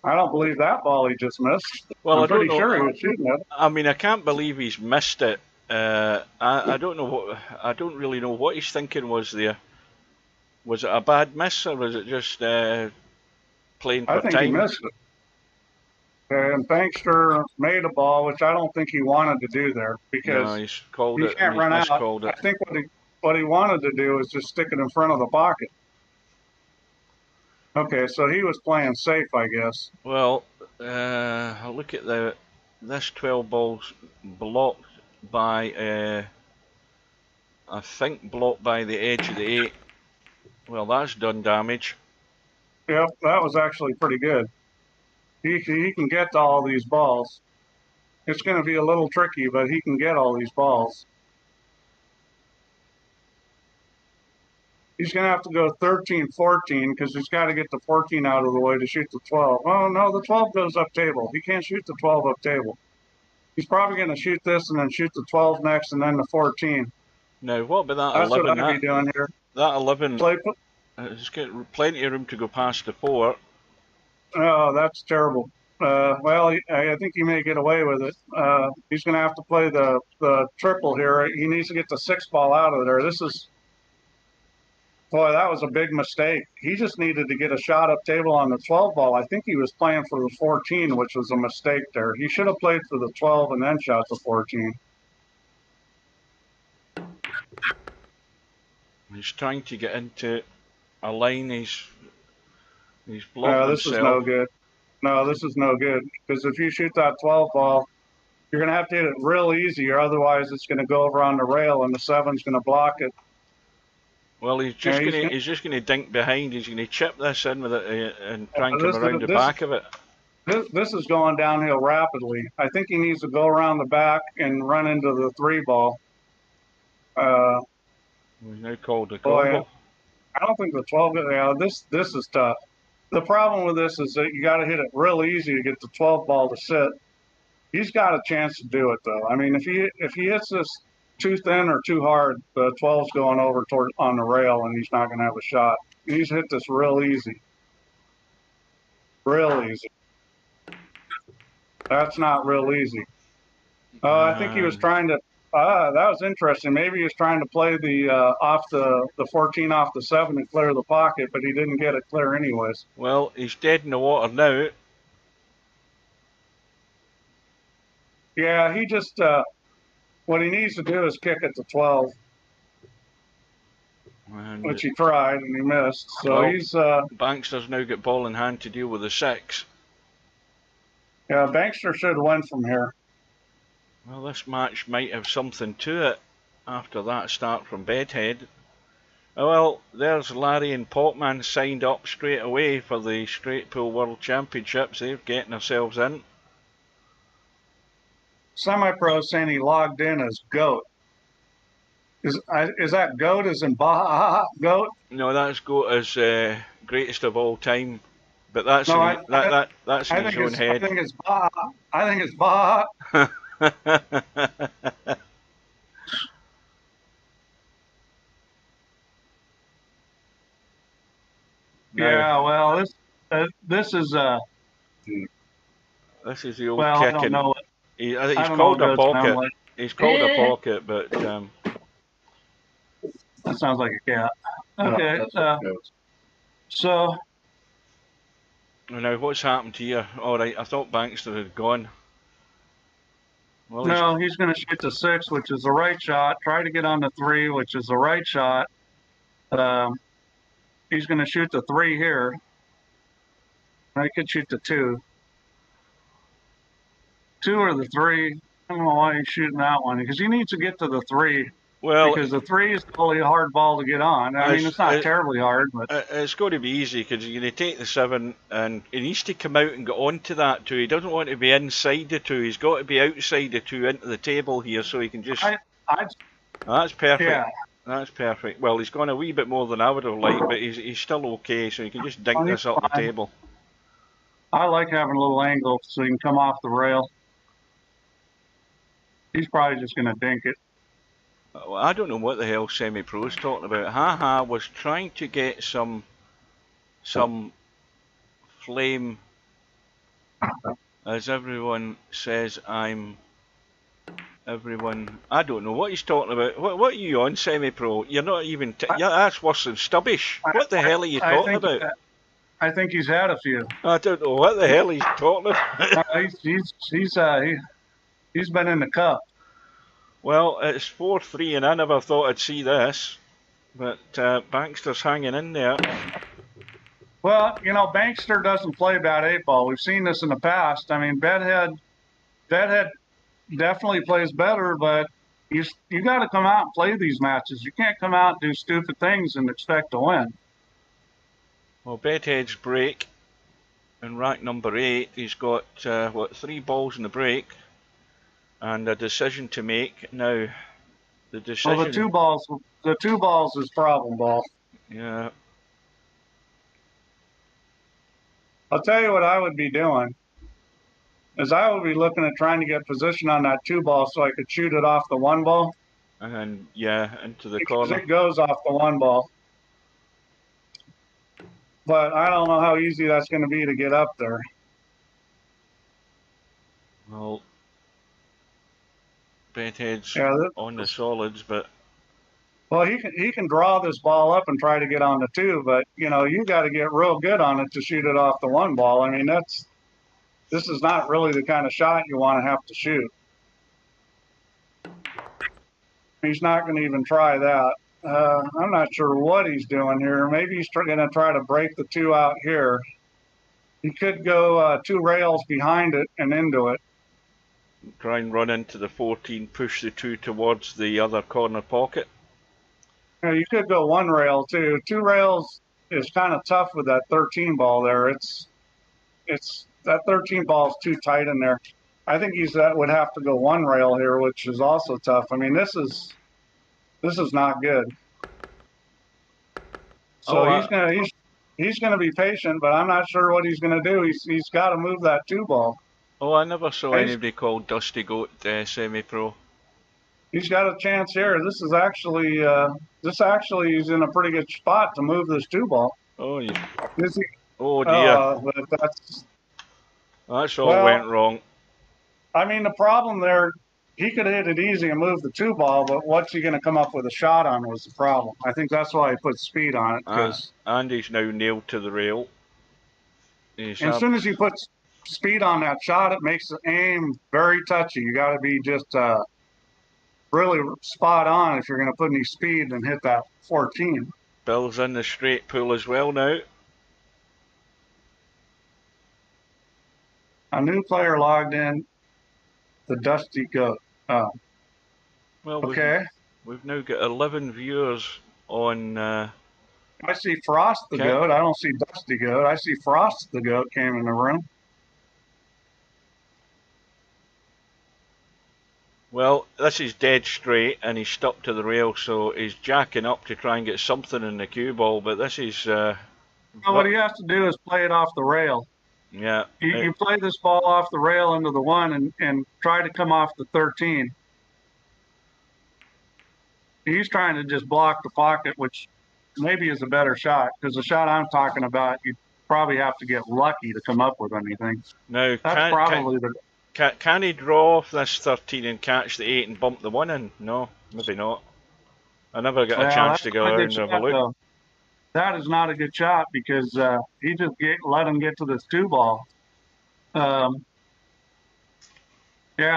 I don't believe that ball he just missed. Well, I'm I don't pretty know. sure he was shooting it. I mean, I can't believe he's missed it. I don't know what. I don't really know what he's thinking was there. Was it a bad miss or was it just playing I for think he time? missed it. And Bankster made a ball, which I don't think he wanted to do there No, because he's called he it. can't He's run out. miscalled I it. think what he wanted to do was just stick it in front of the pocket. Okay, so he was playing safe, I guess. Well, look at this 12 balls blocked by I think blocked by the edge of the 8. Well, that's done damage. Yep, that was actually pretty good. He can get to all these balls. It's going to be a little tricky, but he can get all these balls. He's going to have to go 13-14 because he's got to get the 14 out of the way to shoot the 12. Oh, no, the 12 goes up table. He can't shoot the 12 up table. He's probably going to shoot this and then shoot the 12 next and then the 14. Now, what about that That's 11? what I'd be doing here. That 11 Play, has got plenty of room to go past the 4. oh, that's terrible. Well, I think he may get away with it. He's going to have to play the triple here. He needs to get the 6 ball out of there. This is, boy, that was a big mistake. He just needed to get a shot up table on the 12 ball. I think he was playing for the 14, which was a mistake there. He should have played for the 12 and then shot the 14. He's trying to get into a line. He's blocked This himself. is no good. No, this is no good because if you shoot that 12 ball, you're going to have to hit it real easy, or otherwise it's going to go over on the rail and the 7's going to block it. Well, he's just gonna dink behind. He's gonna chip this in with it and try and come around the back of it. This is going downhill rapidly. I think he needs to go around the back and run into the 3 ball. He's now called a combo. I don't think the 12. Yeah, this is tough. The problem with this is that you got to hit it real easy to get the 12 ball to sit. He's got a chance to do it though. I mean, if he hits this too thin or too hard, the 12's going over on the rail, and he's not going to have a shot. He's hit this real easy. Real easy. That's not real easy. I think he was trying to. That was interesting. Maybe he was trying to play the off the 14 off the 7 and clear the pocket, but he didn't get it clear anyways. Well, he's dead in the water now. Yeah, he just what he needs to do is kick it to 12, which he tried and he missed. So well, he's Bankster's now got ball in hand to deal with the 6. Yeah, Bankster should win from here. Well, this match might have something to it after that start from Bedhead. Oh, well, there's Larry and Potman signed up straight away for the Straight Pool World Championships. They're getting themselves in. Semi-Pro saying he logged in as GOAT. Is that GOAT as in Baja GOAT? No, that's GOAT as greatest of all time. But that's no, that's in his own head. I think it's Baja. I think it's Baja. Yeah, well, this is this is the old well, kicking. I don't know. He's called a pocket. Like. He's called a pocket, but that sounds like a cat. Okay, so now what's happened here? All right, I thought Bankster had gone. Well, no, he's going to shoot the 6, which is the right shot. Try to get on the 3, which is the right shot. He's going to shoot the 3 here. I could shoot the 2. 2 or the 3. I don't know why he's shooting that one because he needs to get to the 3. Well, because the 3 is totally a hard ball to get on. I mean, it's not terribly hard, but it's going to be easy because you're going to take the 7 and he needs to come out and get onto that 2. He doesn't want to be inside the 2. He's got to be outside the 2 into the table here, so he can just. That's perfect. Yeah. That's perfect. Well, he's gone a wee bit more than I would have liked, but he's still okay, so he can just dink this up the table. I like having a little angle so he can come off the rail. He's probably just going to dink it. Well, I don't know what the hell Semi-Pro's talking about. Haha was trying to get some flame, as everyone says everyone. I don't know what he's talking about. What are you on, Semi-Pro? You're not even. Yeah, that's worse than stubbish. What the hell are you talking about? I think he's had a few. I don't know what the hell he's talking about. He's been in the cup. Well, it's 4-3, and I never thought I'd see this, but Bankster's hanging in there. Well, you know, Bankster doesn't play bad 8-ball. We've seen this in the past. I mean, Bedhead definitely plays better, but you got to come out and play these matches. You can't come out and do stupid things and expect to win. Well, Bedhead's break in rack number 8. He's got 3 balls in the break and a decision to make. Now, the decision. Well, the two balls is problem ball. Yeah. I'll tell you what I would be doing is I would be looking at trying to get position on that 2 ball so I could shoot it off the 1 ball. And yeah, into the because corner. It goes off the 1 ball. But I don't know how easy that's going to be to get up there. Well, Bedhead's on the solids, but well, he can draw this ball up and try to get on the 2, but you know you got to get real good on it to shoot it off the 1 ball. I mean this is not really the kind of shot you want to have to shoot. He's not going to even try that. I'm not sure what he's doing here. Maybe he's going to try to break the 2 out here. He could go 2 rails behind it and into it. Try and run into the 14, push the 2 towards the other corner pocket. You could go 1 rail too. 2 rails is kind of tough with that 13 ball there. It's that 13 ball is too tight in there. I think would have to go 1 rail here, which is also tough. I mean, this is not good. So he's gonna be patient, but I'm not sure what he's gonna do. He's got to move that 2 ball. Oh, I never saw anybody called Dusty Goat Semi-Pro. He's got a chance here. This actually is in a pretty good spot to move this 2 ball. Oh, oh dear. But that's all went wrong. I mean, the problem there, he could hit it easy and move the 2 ball, but what's he going to come up with a shot on was the problem. I think that's why he put speed on it. And he's now nailed to the rail. As soon as you put speed on that shot, it makes the aim very touchy. You got to be just really spot on if you're going to put any speed and hit that 14. Bill's in the straight pull as well now. A new player logged in, the Dusty Goat. Oh. Well, okay. We've now got 11 viewers on. I see Frost the Goat. I don't see Dusty Goat. I see Frost the Goat came in the room. Well, this is dead straight, and he's stuck to the rail, so he's jacking up to try and get something in the cue ball. But this is. What he has to do is play it off the rail. Yeah. You play this ball off the rail into the 1 and try to come off the 13. He's trying to just block the pocket, which maybe is a better shot, because the shot I'm talking about, you probably have to get lucky to come up with anything. Now, that's probably can he draw off this 13 and catch the 8 and bump the 1 in? No, maybe not. I never got a chance to go around and have a look. That is not a good shot because he just let him get to this 2 ball. Yeah,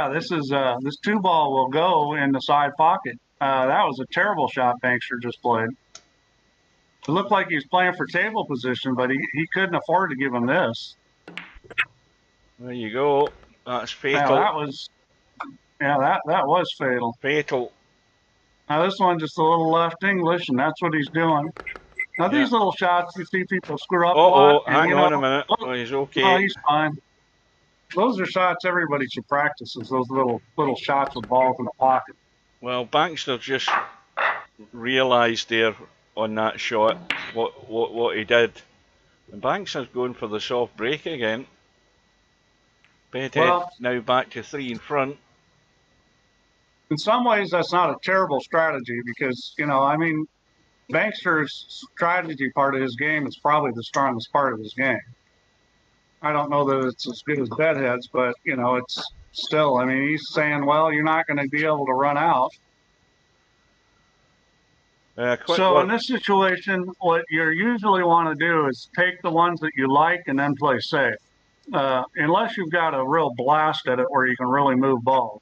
this 2 ball will go in the side pocket. That was a terrible shot Bankster just played. It looked like he was playing for table position, but he couldn't afford to give him this. There you go. That's fatal. Yeah, that was fatal. Fatal. Now this one just a little left English, and that's what he's doing. Now these little shots, you see people screw up a lot. Hang on a minute. Oh, he's okay. Oh, he's fine. Those are shots everybody should practice, is those little shots with balls in the pocket. Well, Bankster just realised there on that shot what he did. And Bankster's going for the soft break again. Bedhead now back to 3 in front. in some ways, that's not a terrible strategy because, you know, I mean, Bankster's strategy part of his game is probably the strongest part of his game. I don't know that it's as good as Bedhead's, but, you know, it's still, I mean, he's saying, well, you're not going to be able to run out. So in this situation, what you usually want to do is take the ones that you like and then play safe. Unless you've got a real blast at it where you can really move balls.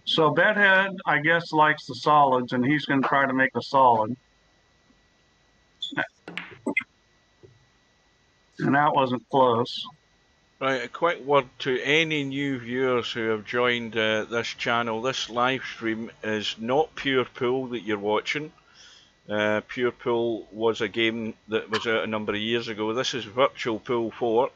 So Bedhead, I guess, likes the solids, and he's going to try to make a solid. And that wasn't close. Right, a quick word to any new viewers who have joined this channel. This live stream is not Pure Pool that you're watching. Pure Pool was a game that was out a number of years ago. This is Virtual Pool 4.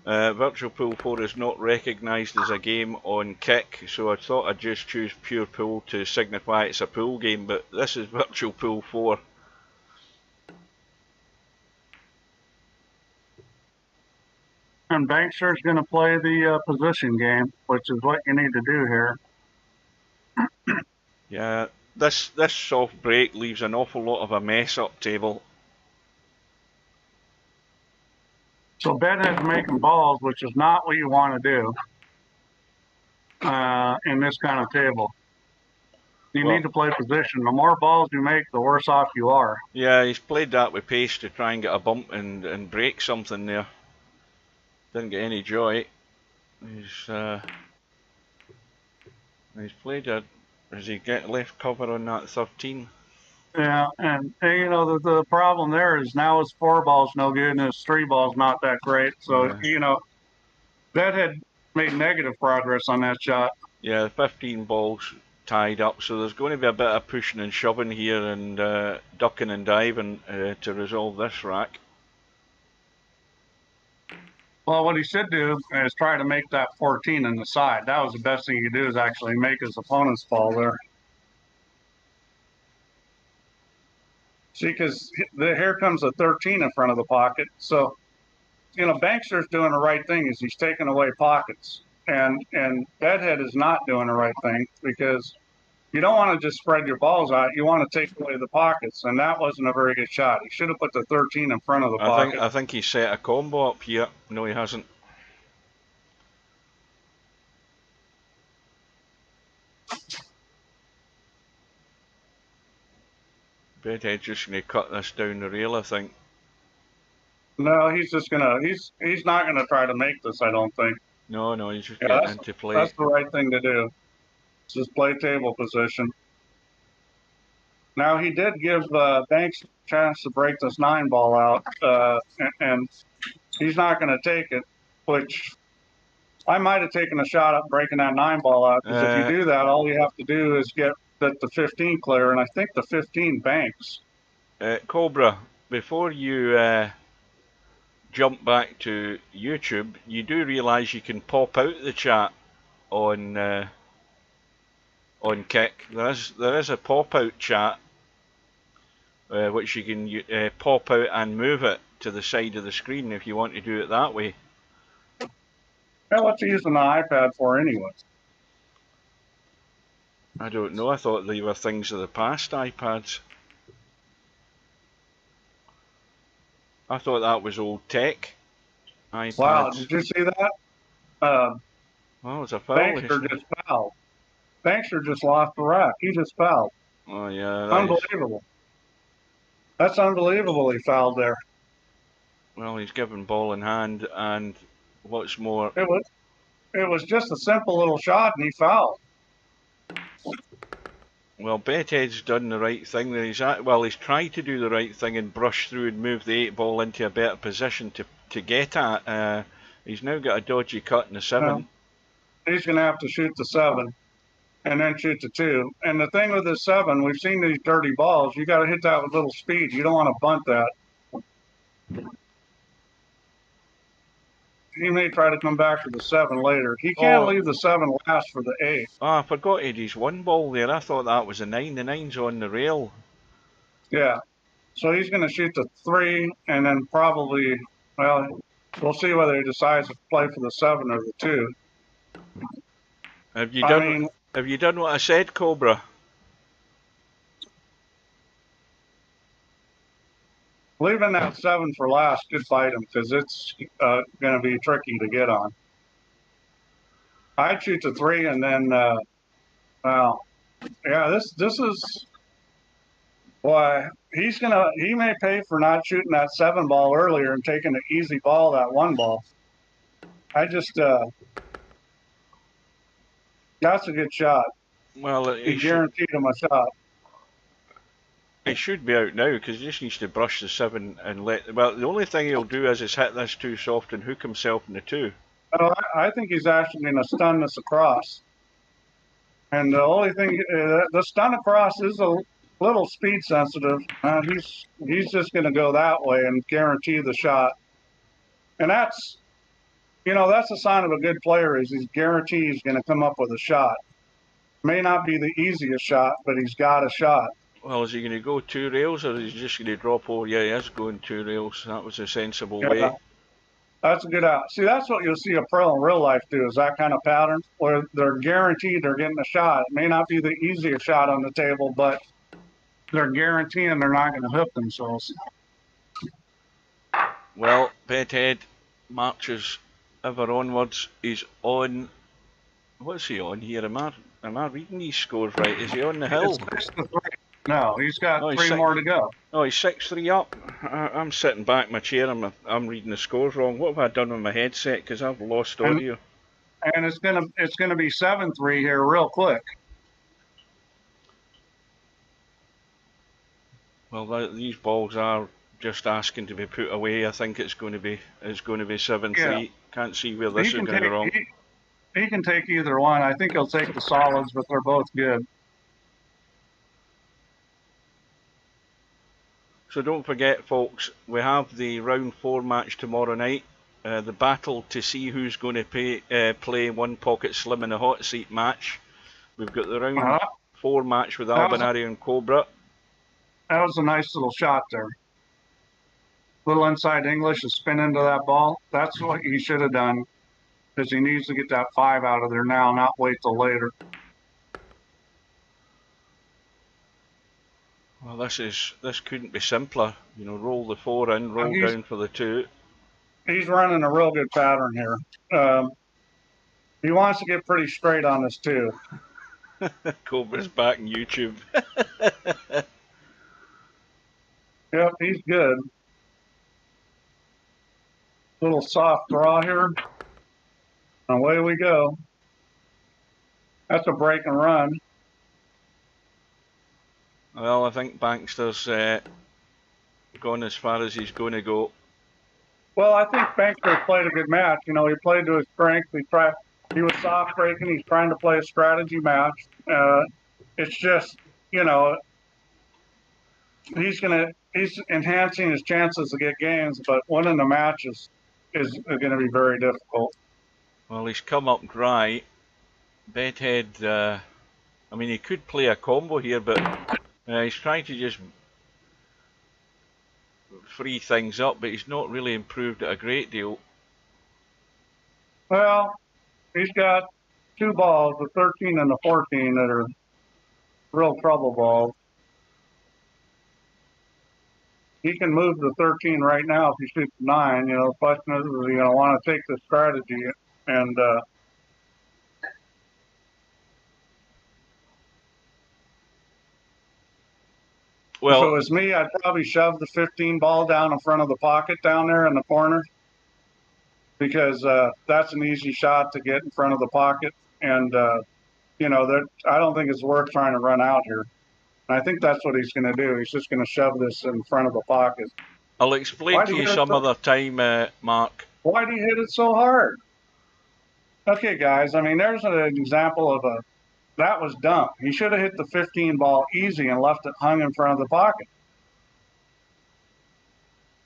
Virtual Pool 4 is not recognised as a game on Kick, so I thought I'd just choose Pure Pool to signify it's a pool game, but this is Virtual Pool 4. And Bankster's going to play the position game, which is what you need to do here. Yeah, this soft break leaves an awful lot of a mess up table. So Bedhead's making balls, which is not what you want to do in this kind of table. You need to play position. The more balls you make, the worse off you are. Yeah, he's played that with pace to try and get a bump and break something there. Didn't get any joy. He's played a. Does he get left cover on that 13? Yeah, and you know the problem there is now his 4 ball's no good and his 3 ball's not that great. So you know, Bedhead made negative progress on that shot. Yeah, 15 balls tied up, so there's going to be a bit of pushing and shoving here and ducking and diving to resolve this rack. Well, what he should do is try to make that 14 in the side. That was the best thing he could do, is actually make his opponent's ball there. See, because here comes a 13 in front of the pocket. So, you know, Bankster's doing the right thing, is he's taking away pockets. And Bedhead is not doing the right thing, because you don't want to just spread your balls out. You want to take away the pockets, and that wasn't a very good shot. He should have put the 13 in front of the pocket. I think he set a combo up here. No, he hasn't. Bedhead just going to cut this down the rail, I think. No, he's just gonna. He's not gonna try to make this, I don't think. No, he's just getting into play. That's the right thing to do. Just play table position. Now he did give Banks a chance to break this 9 ball out, and he's not going to take it. Which I might have taken a shot at breaking that 9 ball out, because if you do that, all you have to do is get the 15 clear, and I think the 15 banks. Cobra, before you jump back to YouTube, you do realise you can pop out the chat on Kick. There is a pop out chat which you can pop out and move it to the side of the screen if you want to do it that way. Yeah, what's he using the iPad for anyway? I don't know. I thought they were things of the past, iPads. I thought that was old tech. iPads. Wow, did you see that? Well, it was a foul. Bankster just fouled. Bankster just lost the rack. He just fouled. Oh, yeah. Unbelievable. That's unbelievable he fouled there. Well, he's given ball in hand, and what's more... It was just a simple little shot, and he fouled. Well, Bedhead's done the right thing. He's tried to do the right thing and brush through and move the 8 ball into a better position to get at. He's now got a dodgy cut in the 7. Well, he's going to have to shoot the 7 and then shoot the 2. And the thing with the 7, we've seen these dirty balls. You got to hit that with little speed. You don't want to bunt that. He may try to come back to the 7 later. He can't leave the 7 last for the 8. Oh, I forgot Eddie's 1 ball there. I thought that was a 9. The 9's on the rail. Yeah. So he's going to shoot the 3 and then probably, well, we'll see whether he decides to play for the 7 or the 2. Have you done Have you done what I said, Cobra? Leaving that 7 for last could bite him because it's going to be tricky to get on. I'd shoot the 3 and then, well, yeah, this is why he may pay for not shooting that 7 ball earlier and taking the easy ball, that 1 ball. I just, that's a good shot. Well, he guaranteed him a shot. He should be out now because he just needs to brush the 7 and let. Well, the only thing he'll do is hit this too soft and hook himself in the 2. Oh, I think he's actually going to stun this across. And the only thing, the stun across is a little speed sensitive. He's just going to go that way and guarantee the shot. And that's, that's a sign of a good player is he's guaranteed he's going to come up with a shot. May not be the easiest shot, but he's got a shot. Well, is he going to go 2 rails or is he just going to drop over? Yeah, he is going 2 rails. That was a sensible way. That's a good out. See, that's what you'll see a pro in real life do is that kind of pattern where they're guaranteed they're getting a shot. It may not be the easiest shot on the table, but they're guaranteeing they're not going to hook themselves. Well, Bedhead marches ever onwards. He's on. What's he on here? Am I reading these scores right? Is he on the hill? No, he's got 3 more to go. Oh, he's 6-3 up. I'm sitting back in my chair. I'm reading the scores wrong. What have I done with my headset? Because I've lost audio. And it's gonna be 7-3 here real quick. Well, these balls are just asking to be put away. I think it's going to be 7-3. Yeah. Can't see where this is going to go wrong. He can take either one. I think he'll take the solids, but they're both good. So don't forget, folks, we have the round 4 match tomorrow night. The battle to see who's going to play One Pocket Slim in the hot seat match. We've got the round 4 match with Albinari and Cobra. That was a nice little shot there. Little inside English, a spin into that ball. That's what he should have done because he needs to get that 5 out of there now, not wait till later. Well, this couldn't be simpler. Roll the 4 in, roll down for the 2. He's running a real good pattern here. He wants to get pretty straight on this too. Cobra's back in YouTube. Yep, he's good. Little soft draw here. Away we go. That's a break and run. Well, I think Bankster's gone as far as he's going to go. Well, I think Bankster played a good match. He played to his strength. He was soft breaking. He's trying to play a strategy match. It's just, he's enhancing his chances to get games, but winning the matches is going to be very difficult. Well, he's come up dry. Bedhead, he could play a combo here, but he's trying to just free things up, but he's not really improved it a great deal. Well, he's got 2 balls, the 13 and the 14, that are real trouble balls. He can move the 13 right now if he shoots 9. The question is he going to want to take the strategy and well, if it was me, I'd probably shove the 15 ball down in front of the pocket down there in the corner because that's an easy shot to get in front of the pocket. And, I don't think it's worth trying to run out here. And I think that's what he's going to do. He's just going to shove this in front of the pocket. I'll explain to you some other time, Mark. Why do you hit it so hard? Okay, guys, there's an example of that was dumb. He should have hit the 15 ball easy and left it hung in front of the pocket.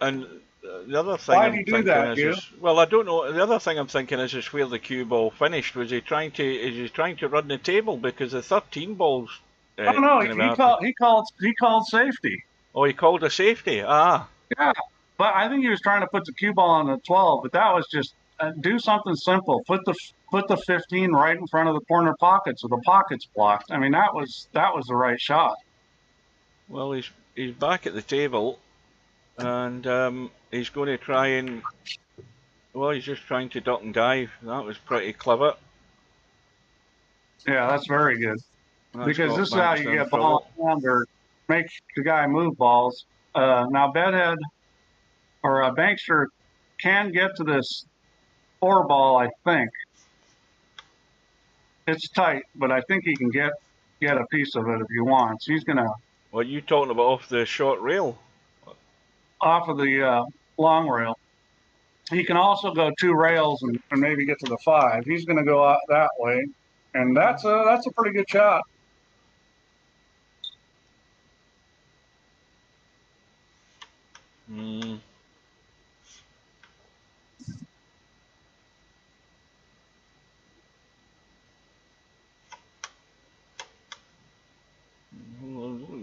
And the other thing Why did he do that, well, I don't know. The other thing I'm thinking is where the cue ball finished. Was he trying to run the table because the 13 balls? No, he called safety. Oh, he called a safety. Ah. Yeah, but I think he was trying to put the cue ball on the 12, but that was just do something simple. Put the 15 right in front of the corner pocket so the pocket's blocked. I mean, that was the right shot. Well, he's back at the table, and he's going to try and, well, he's just trying to duck and dive. That was pretty clever. Yeah, that's very good. That's because this is how you Bankster in get ball on or make the guy move balls. Now, Bedhead or Bankster can get to this 4 ball, I think. It's tight, but I think he can get a piece of it if he wants. He's going to. What are you talking about, off the short rail? Off of the long rail. He can also go 2 rails and maybe get to the 5. He's going to go out that way, and that's a pretty good shot. Hmm.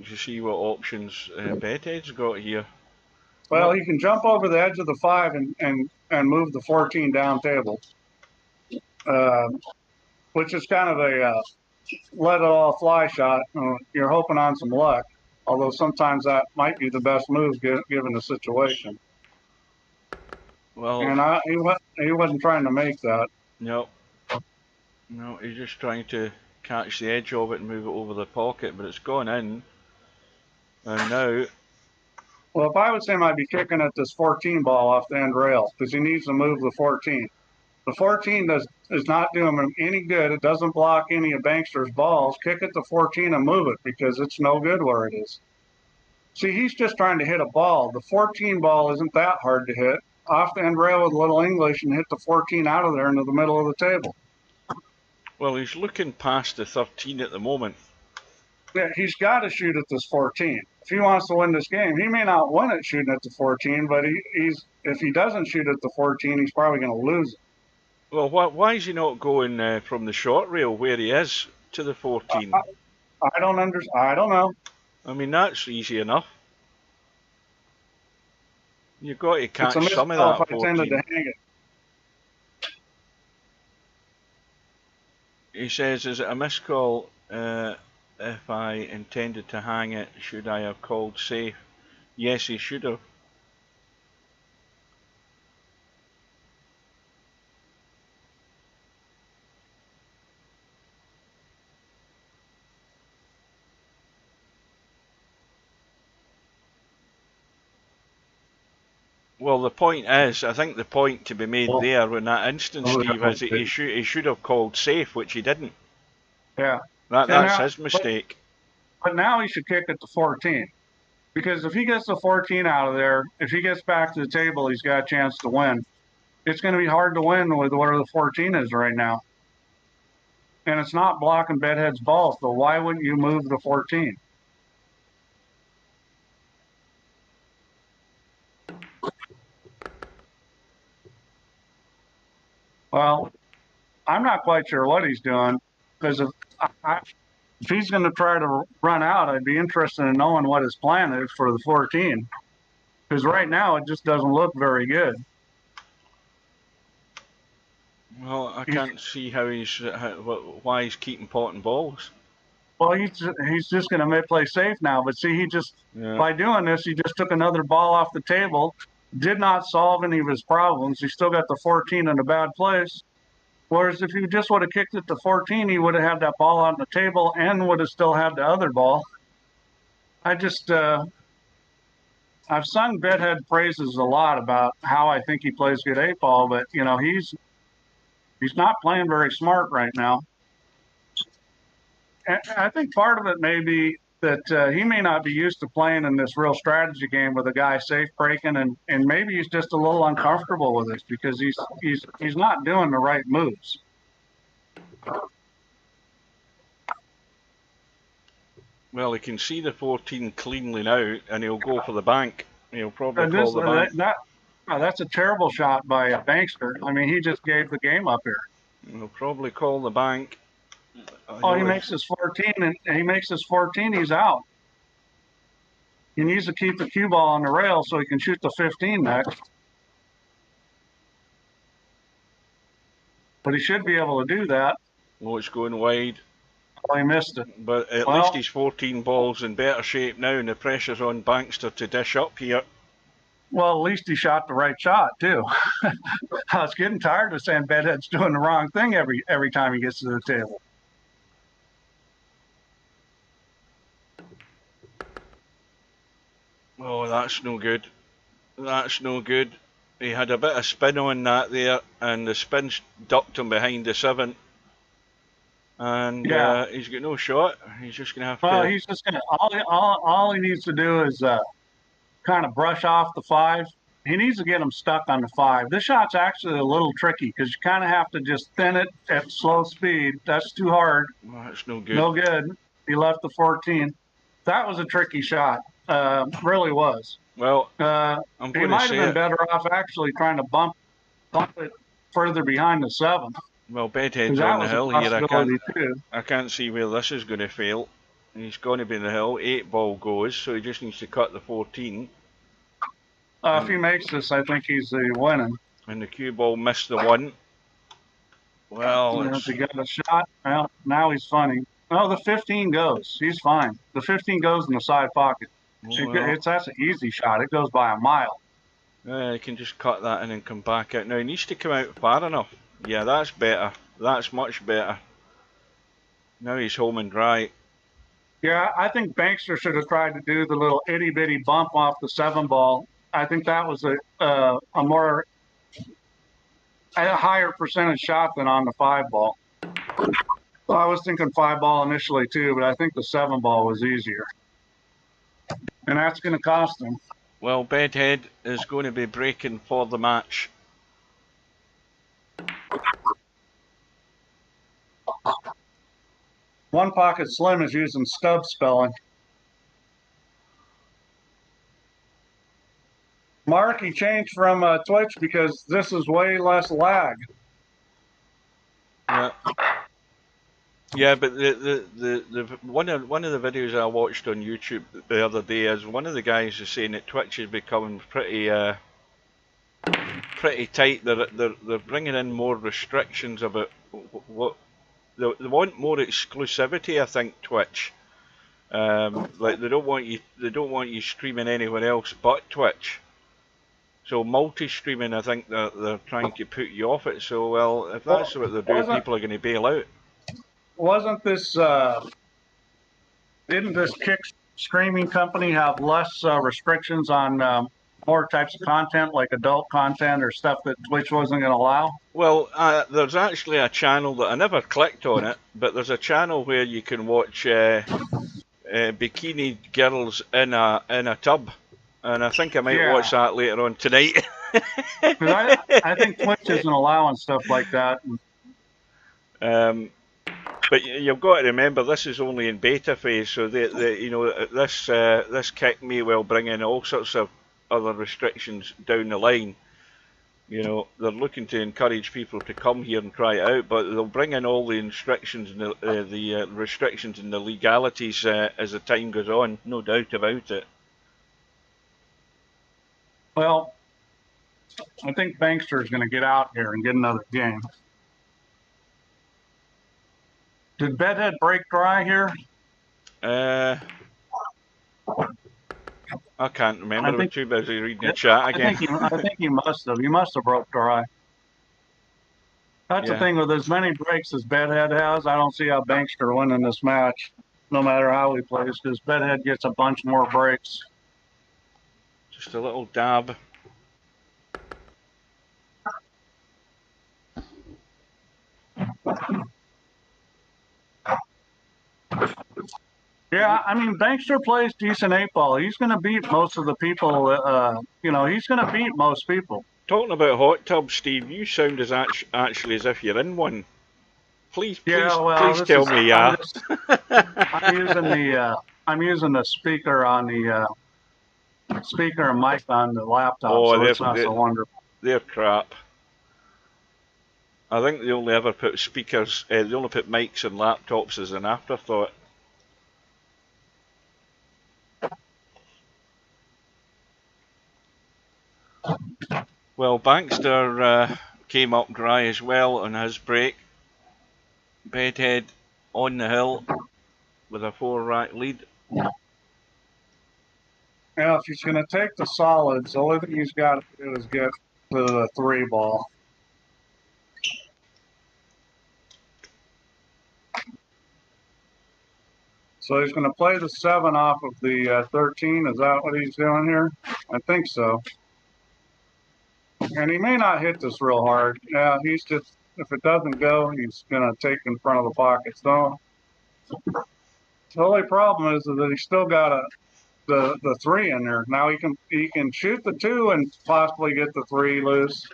To see what options Bedhead's got here. Well, he can jump over the edge of the 5 and move the 14 down table, which is kind of a let it all fly shot. You're hoping on some luck, although sometimes that might be the best move given the situation. Well, and he wasn't trying to make that. No, he's just trying to catch the edge of it and move it over the pocket, but it's gone in. And now, well, if I was him, I'd be kicking at this 14 ball off the end rail because he needs to move the 14. The 14 is not doing him any good. It doesn't block any of Bankster's balls. Kick at the 14 and move it because it's no good where it is. See, he's just trying to hit a ball. The 14 ball isn't that hard to hit. Off the end rail with a little English and hit the 14 out of there into the middle of the table. well, he's looking past the 13 at the moment. Yeah, he's got to shoot at this 14. If he wants to win this game, he may not win it shooting at the 14, but if he doesn't shoot at the 14, he's probably going to lose it. Well, why is he not going from the short rail where he is to the 14? I don't understand. I don't know. I mean, that's easy enough. You've got to catch some of that 14. He says, is it a missed call if I intended to hang it? Should I have called safe? Yes, he should have. Well, the point is, I think the point to be made there in that instance, Steve, is that he should have called safe, which he didn't. Yeah. That's his mistake. But now he should kick at the 14. Because if he gets the 14 out of there, if he gets back to the table, he's got a chance to win. It's going to be hard to win with where the 14 is right now. And it's not blocking Bedhead's ball, so why wouldn't you move the 14? Well, I'm not quite sure what he's doing, because if he's going to try to run out, I'd be interested in knowing what his plan is for the 14. Because right now it just doesn't look very good. Well, I can't see how why he's keeping potting balls. Well, he's just going to play safe now. But see, by doing this, he just took another ball off the table, did not solve any of his problems. He still got the 14 in a bad place. Whereas if he just would have kicked it to 14, he would have had that ball on the table and would have still had the other ball. I've sung Bedhead praises a lot about how I think he plays good 8-ball, but he's not playing very smart right now. And I think part of it may be that he may not be used to playing in this real strategy game with a guy safe breaking, and maybe he's just a little uncomfortable with this because he's not doing the right moves. Well, he can see the 14 cleanly now, and he'll go for the bank. He'll probably call the bank. That's a terrible shot by Bankster. I mean, he just gave the game up here. He'll probably call the bank. He makes his 14, and he's out. He needs to keep the cue ball on the rail so he can shoot the 15 next. but he should be able to do that. Oh, it's going wide. Oh, he missed it. But at least he's 14 balls in better shape now, and the pressure's on Bankster to dish up here. Well, at least he shot the right shot, too. I was getting tired of saying Bedhead's doing the wrong thing every time he gets to the table. Oh, that's no good. That's no good. He had a bit of spin on that there, and the spin ducked him behind the 7. And he's got no shot. He's just going to have to... Well, he's just going to... All he needs to do is kind of brush off the 5. He needs to get him stuck on the 5. This shot's actually a little tricky because you kind of have to just thin it at slow speed. That's too hard. Well, that's no good. No good. He left the 14. That was a tricky shot. Really was. Well, he might have been better off actually trying to bump it further behind the 7. Well, Bedhead's on the hill here. I can't see where this is going to fail. He's going to be in the hill. 8 ball goes, so he just needs to cut the 14. If he makes this, I think he's winning. And the cue ball missed the 1. Well, he got a shot. Well, now he's funny. No, the 15 goes. He's fine. The 15 goes in the side pocket. That's an easy shot. It goes by a mile. He can just cut that in and come back out. Now he needs to come out far enough. Yeah, that's better. That's much better. Now he's home and dry. Yeah, I think Bankster should have tried to do the little itty bitty bump off the 7 ball. I think that was a higher percentage shot than on the 5 ball. Well, I was thinking 5 ball initially too, but I think the 7 ball was easier. And that's going to cost him. Well, Bedhead is going to be breaking for the match. One Pocket Slim is using stub spelling. Mark, he changed from Twitch because this is way less lag. Yeah. Yeah, but the one of the videos I watched on YouTube the other day is one of the guys is saying that Twitch is becoming pretty tight. They're bringing in more restrictions about what they want more exclusivity. I think Twitch, like they don't want you streaming anywhere else but Twitch. So multi-streaming, I think they're trying to put you off it. So well, if that's what they're doing, people are going to bail out. Wasn't this, didn't this Kick streaming company have less restrictions on more types of content, like adult content or stuff that Twitch wasn't going to allow? Well, there's actually a channel that I never clicked on it, but there's a channel where you can watch bikini girls in a tub, and I think I might watch that later on tonight. I think Twitch isn't allowing stuff like that. But you've got to remember, this is only in beta phase, so this kick may well bring in all sorts of other restrictions down the line. You know, they're looking to encourage people to come here and try it out, but they'll bring in all the restrictions and the restrictions and the legalities as the time goes on, no doubt about it. Well, I think Bankster is going to get out here and get another game. Did Bedhead break dry here? I can't remember. I'm too busy reading the chat again. I think he must have. He must have broke dry. That's the thing with as many breaks as Bedhead has. I don't see how Bankster winning this match, no matter how he plays, because Bedhead gets a bunch more breaks. Just a little dab. Yeah, I mean, Bankster plays decent 8-ball. He's going to beat most of the people, he's going to beat most people. Talking about hot tubs, Steve, you sound as actually as if you're in one. Please tell me, yeah. I'm using the speaker on the speaker and mic on the laptop, so it's not so wonderful. They're crap. I think they only ever put speakers, they only put mics and laptops as an afterthought. Well, Bankster came up dry as well on his break. Bedhead on the hill with a 4-rack lead. Now, if he's going to take the solids, the only thing he's got to do is get to the 3 ball. So he's going to play the 7 off of the 13. Is that what he's doing here? I think so. And he may not hit this real hard. Yeah, he's just, if it doesn't go, he's going to take in front of the pocket. So the only problem is that he's still got the 3 in there. Now he can shoot the 2 and possibly get the 3 loose.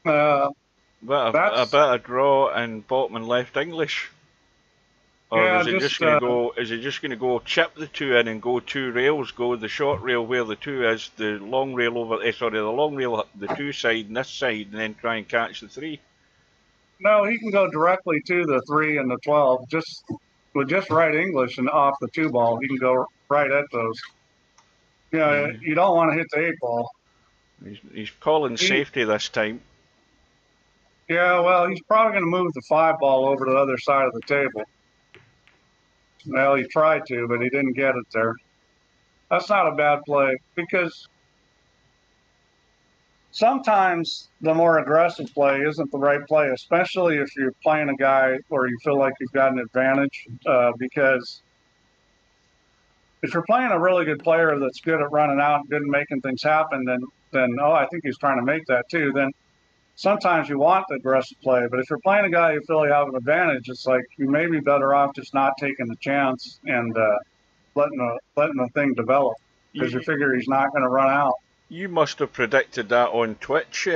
A bit of draw and bottom left English. Or yeah, is he just going to go? Is he just going to go chip the 2 in and go 2 rails? Go the short rail where the 2 is, the long rail over. The long rail, the 2 side and this side, and then try and catch the 3. No, he can go directly to the 3 and the 12. With just right English and off the 2 ball, he can go right at those. Yeah, you don't want to hit the 8 ball. He's calling safety this time. Yeah, well, he's probably going to move the 5 ball over to the other side of the table. Well, he tried to, but he didn't get it there. That's not a bad play because sometimes the more aggressive play isn't the right play, especially if you're playing a guy where you feel like you've got an advantage. Because if you're playing a really good player that's good at running out and good at making things happen, then oh, I think he's trying to make that too. Then sometimes you want the aggressive play, but if you're playing a guy you feel you have an advantage, it's like you may be better off just not taking the chance and letting the thing develop because you figure he's not going to run out. You must have predicted that on Twitch,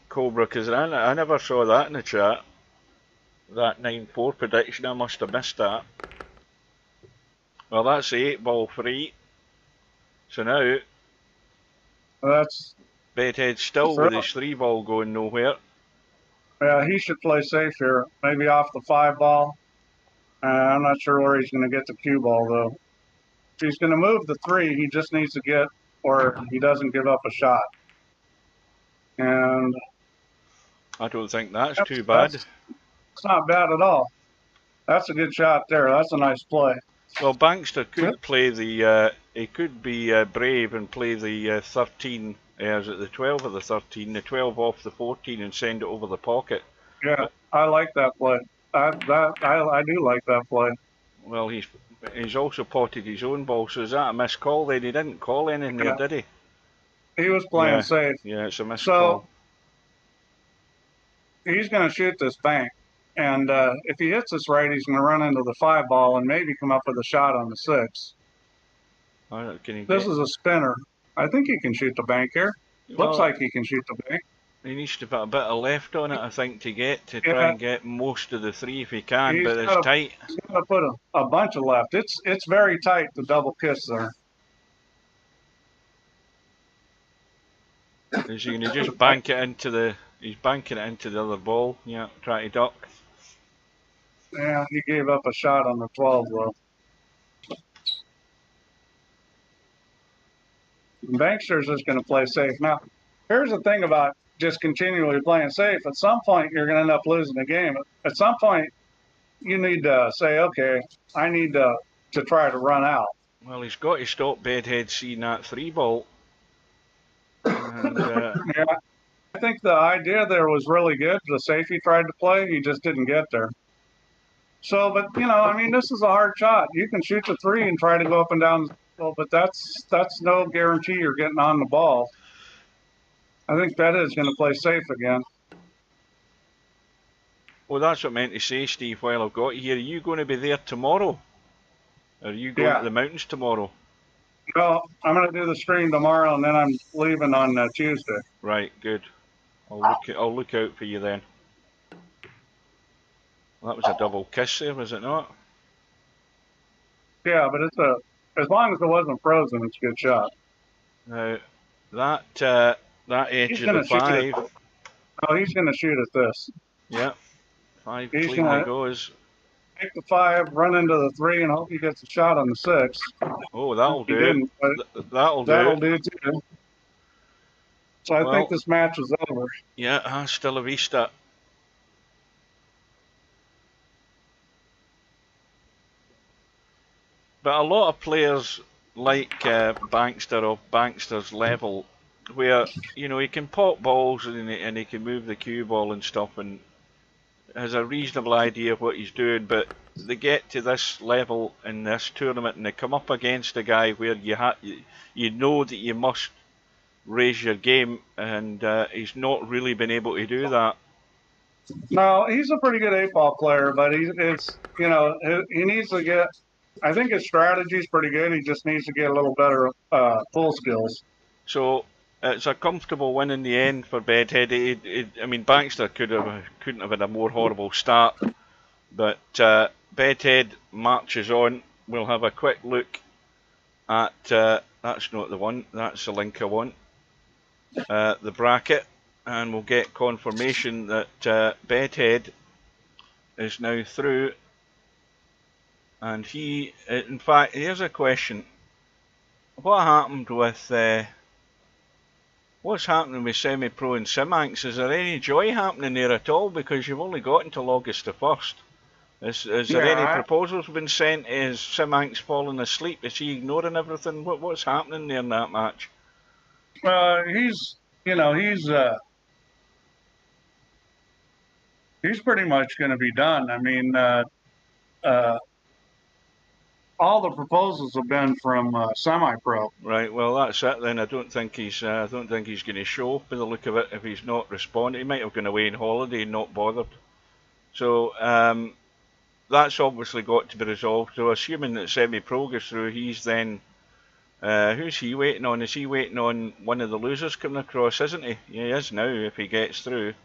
Cobra, because I never saw that in the chat. That 9-4 prediction, I must have missed that. Well, that's the 8 ball free. So now that's Bedhead still with his 3 ball going nowhere. Yeah, he should play safe here. Maybe off the 5 ball. I'm not sure where he's going to get the cue ball, though. If he's going to move the 3, he just needs to get, or he doesn't give up a shot. And I don't think that's too bad. It's not bad at all. That's a good shot there. That's a nice play. Well, Bankster could play the, he could be brave and play the 13, is it the 12 or the 13, the 12 off the 14 and send it over the pocket. Yeah, I like that play. I do like that play. Well, he's also potted his own ball, so is that a missed call then? He didn't call anything there, did he? He was playing safe. Yeah, it's a missed call. He's going to shoot this bank. And if he hits this right, he's going to run into the 5 ball and maybe come up with a shot on the 6. This is a spinner. I think he can shoot the bank here. Looks like he can shoot the bank. He needs to put a bit of left on it, I think, to try and get most of the 3 if he can, but it's tight. He's got to put a bunch of left. It's very tight, the double kiss there. Is he going to just bank it into the... He's banking it into the other ball. Yeah, try to duck. Yeah, he gave up a shot on the 12, though. Bankster's just going to play safe. Now, here's the thing about just continually playing safe. At some point, you're going to end up losing the game. At some point, you need to say, okay, I need to try to run out. Well, he's got to stop Bedhead seeing that 3 ball. And, yeah, I think the idea there was really good. The safe he tried to play, he just didn't get there. So, but, you know, I mean, this is a hard shot. You can shoot the 3 and try to go up and down the field, but that's no guarantee you're getting on the ball. I think Bedhead is going to play safe again. Well, that's what I meant to say, Steve, while I've got you here. Are you going to be there tomorrow? Are you going to the mountains tomorrow? No, I'm going to do the stream tomorrow, and then I'm leaving on Tuesday. Right, good. I'll look out for you then. That was a double kiss there, was it not? Yeah, but as long as it wasn't frozen, it's a good shot. Now, that edge of the 5. Oh, he's going to shoot at this. Yeah, 5 cleanly goes. Take the 5, run into the 3, and hope he gets a shot on the 6. Oh, that'll do. That'll do too. So I think this match is over. Yeah, hasta la vista. But a lot of players like Bankster of Bankster's level, where he can pop balls and he can move the cue ball and stuff, and has a reasonable idea of what he's doing. But they get to this level in this tournament, and they come up against a guy where you know that you must raise your game, and he's not really been able to do that. No, he's a pretty good 8-ball player, but he needs to get. I think his strategy's pretty good. He just needs to get a little better pool skills. So it's a comfortable win in the end for Bedhead. I mean, Bankster couldn't have had a more horrible start, but Bedhead marches on. We'll have a quick look at that's not the one. That's the link I want. The bracket, and we'll get confirmation that Bedhead is now through. And in fact, here's a question: what happened with? What's happening with Semi-Pro and Simanx? Is there any joy happening there at all? Because you've only got until August the 1st. Is there any proposals been sent? Is Simanx falling asleep? Is he ignoring everything? What's happening there in that match? He's pretty much going to be done. I mean, all the proposals have been from Semi-Pro. Right. Well, that's it then. I don't think he's going to show by the look of it if he's not responding. He might have gone away on holiday and not bothered. So that's obviously got to be resolved. So assuming that Semi-Pro goes through, he's then who's he waiting on? Is he waiting on one of the losers coming across? Isn't he? Yeah, he is now. If he gets through,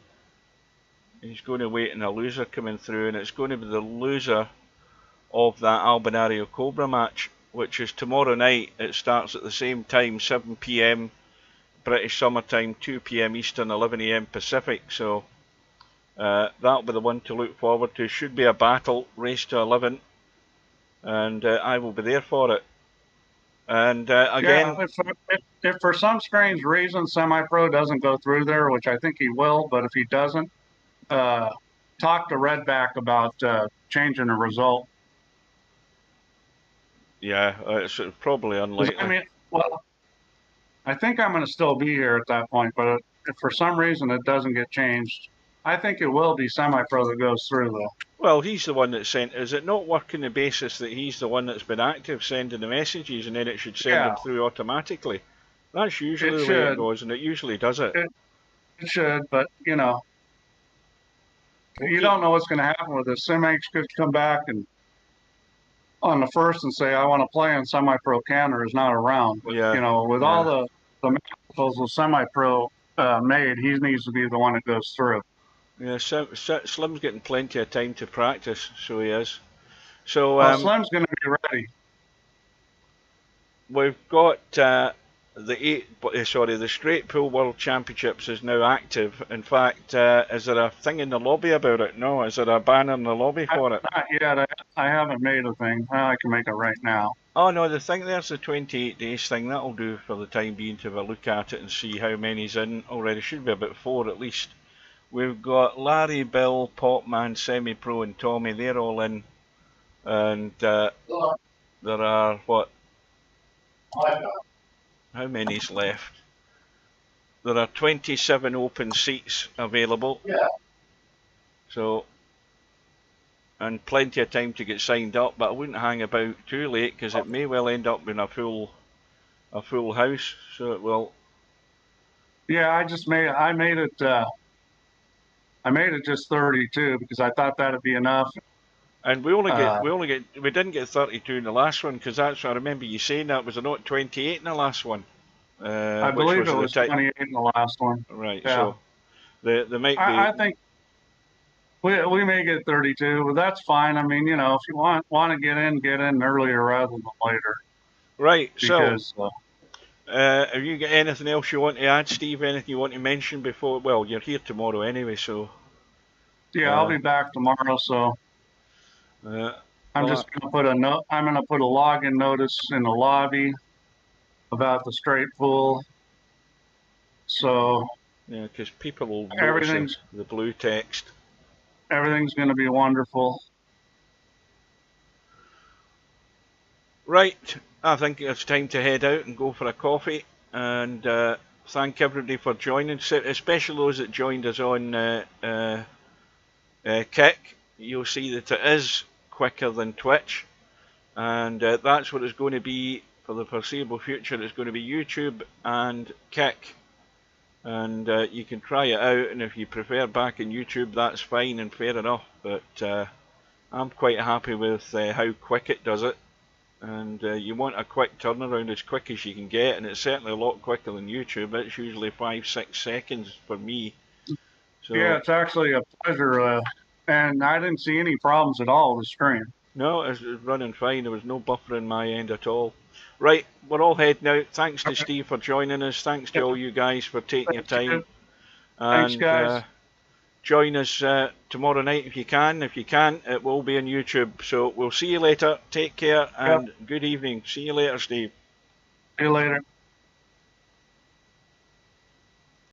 he's going to wait on a loser coming through, and it's going to be the loser of that Albinario Cobra match, which is tomorrow night. It starts at the same time, 7 PM British Summer Time, 2 PM Eastern, 11 AM Pacific. So that'll be the one to look forward to. Should be a battle, race to 11, and I will be there for it. And again, if for some strange reason Semi-Pro doesn't go through there, which I think he will, but if he doesn't, talk to Redback about changing the result. Yeah, it's probably unlikely. I mean, well, I think I'm going to still be here at that point, but if for some reason it doesn't get changed, I think it will be Semi-Pro that goes through, though. Well, he's the one that sent. Is it not working the basis that he's the one that's been active sending the messages, and then it should send them through automatically? That's usually the way it goes, and it usually does it. It should, but you don't know what's going to happen with this. Simanx could come back and on the 1st and say, I want to play, and Semi-Pro Canner is not around. But, with all the proposals Semi-Pro made, he needs to be the one that goes through. Yeah, Slim's getting plenty of time to practice, so he is. So Slim's going to be ready. We've got the Straight Pool World Championships is now active. In fact, is there a thing in the lobby about it? No, is there a banner in the lobby for it? Not yet. I haven't made a thing. I can make it right now. Oh no, there's the 28 days thing. That'll do for the time being to have a look at it and see how many's in already. Should be about 4 at least. We've got Larry, Bill, Popman, Semi-Pro and Tommy. They're all in. And there are, what? How many's left? There are 27 open seats available. Yeah. So, and plenty of time to get signed up, but I wouldn't hang about too late because it may well end up being a full house. So it will. Yeah, I made it just 32 because I thought that'd be enough. And we didn't get 32 in the last one because that's what I remember you saying. That was not 28 in the last one. I believe it was 28 in the last one. Right. Yeah. So there might be. I think we may get 32, but that's fine. I mean, if you want to get in earlier rather than later. Right. Because, so. Have you got anything else you want to add, Steve? Anything you want to mention before? Well, you're here tomorrow anyway, so. Yeah, I'll be back tomorrow, so. I'm just going to put a note. I'm going to put a login notice in the lobby about the straight pool. So yeah, because people will notice everything's the blue text. Everything's going to be wonderful. Right, I think it's time to head out and go for a coffee. And thank everybody for joining, especially those that joined us on Kick. You'll see that it is quicker than Twitch, and that's what it's going to be for the foreseeable future. It's going to be YouTube and Kick, and you can try it out, and if you prefer back in YouTube, that's fine and fair enough, but I'm quite happy with how quick it does it. And you want a quick turnaround as quick as you can get, and it's certainly a lot quicker than YouTube. It's usually 5-6 seconds for me. So, yeah, it's actually a pleasure, and I didn't see any problems at all with the stream. No, it's running fine. There was no buffering my end at all. Right, we're all heading out. Thanks to Steve for joining us. Thanks to all you guys for taking your time. Thanks, And guys. join us tomorrow night if you can. If you can't, it will be on YouTube. So we'll see you later. Take care and good evening. See you later, Steve. See you later.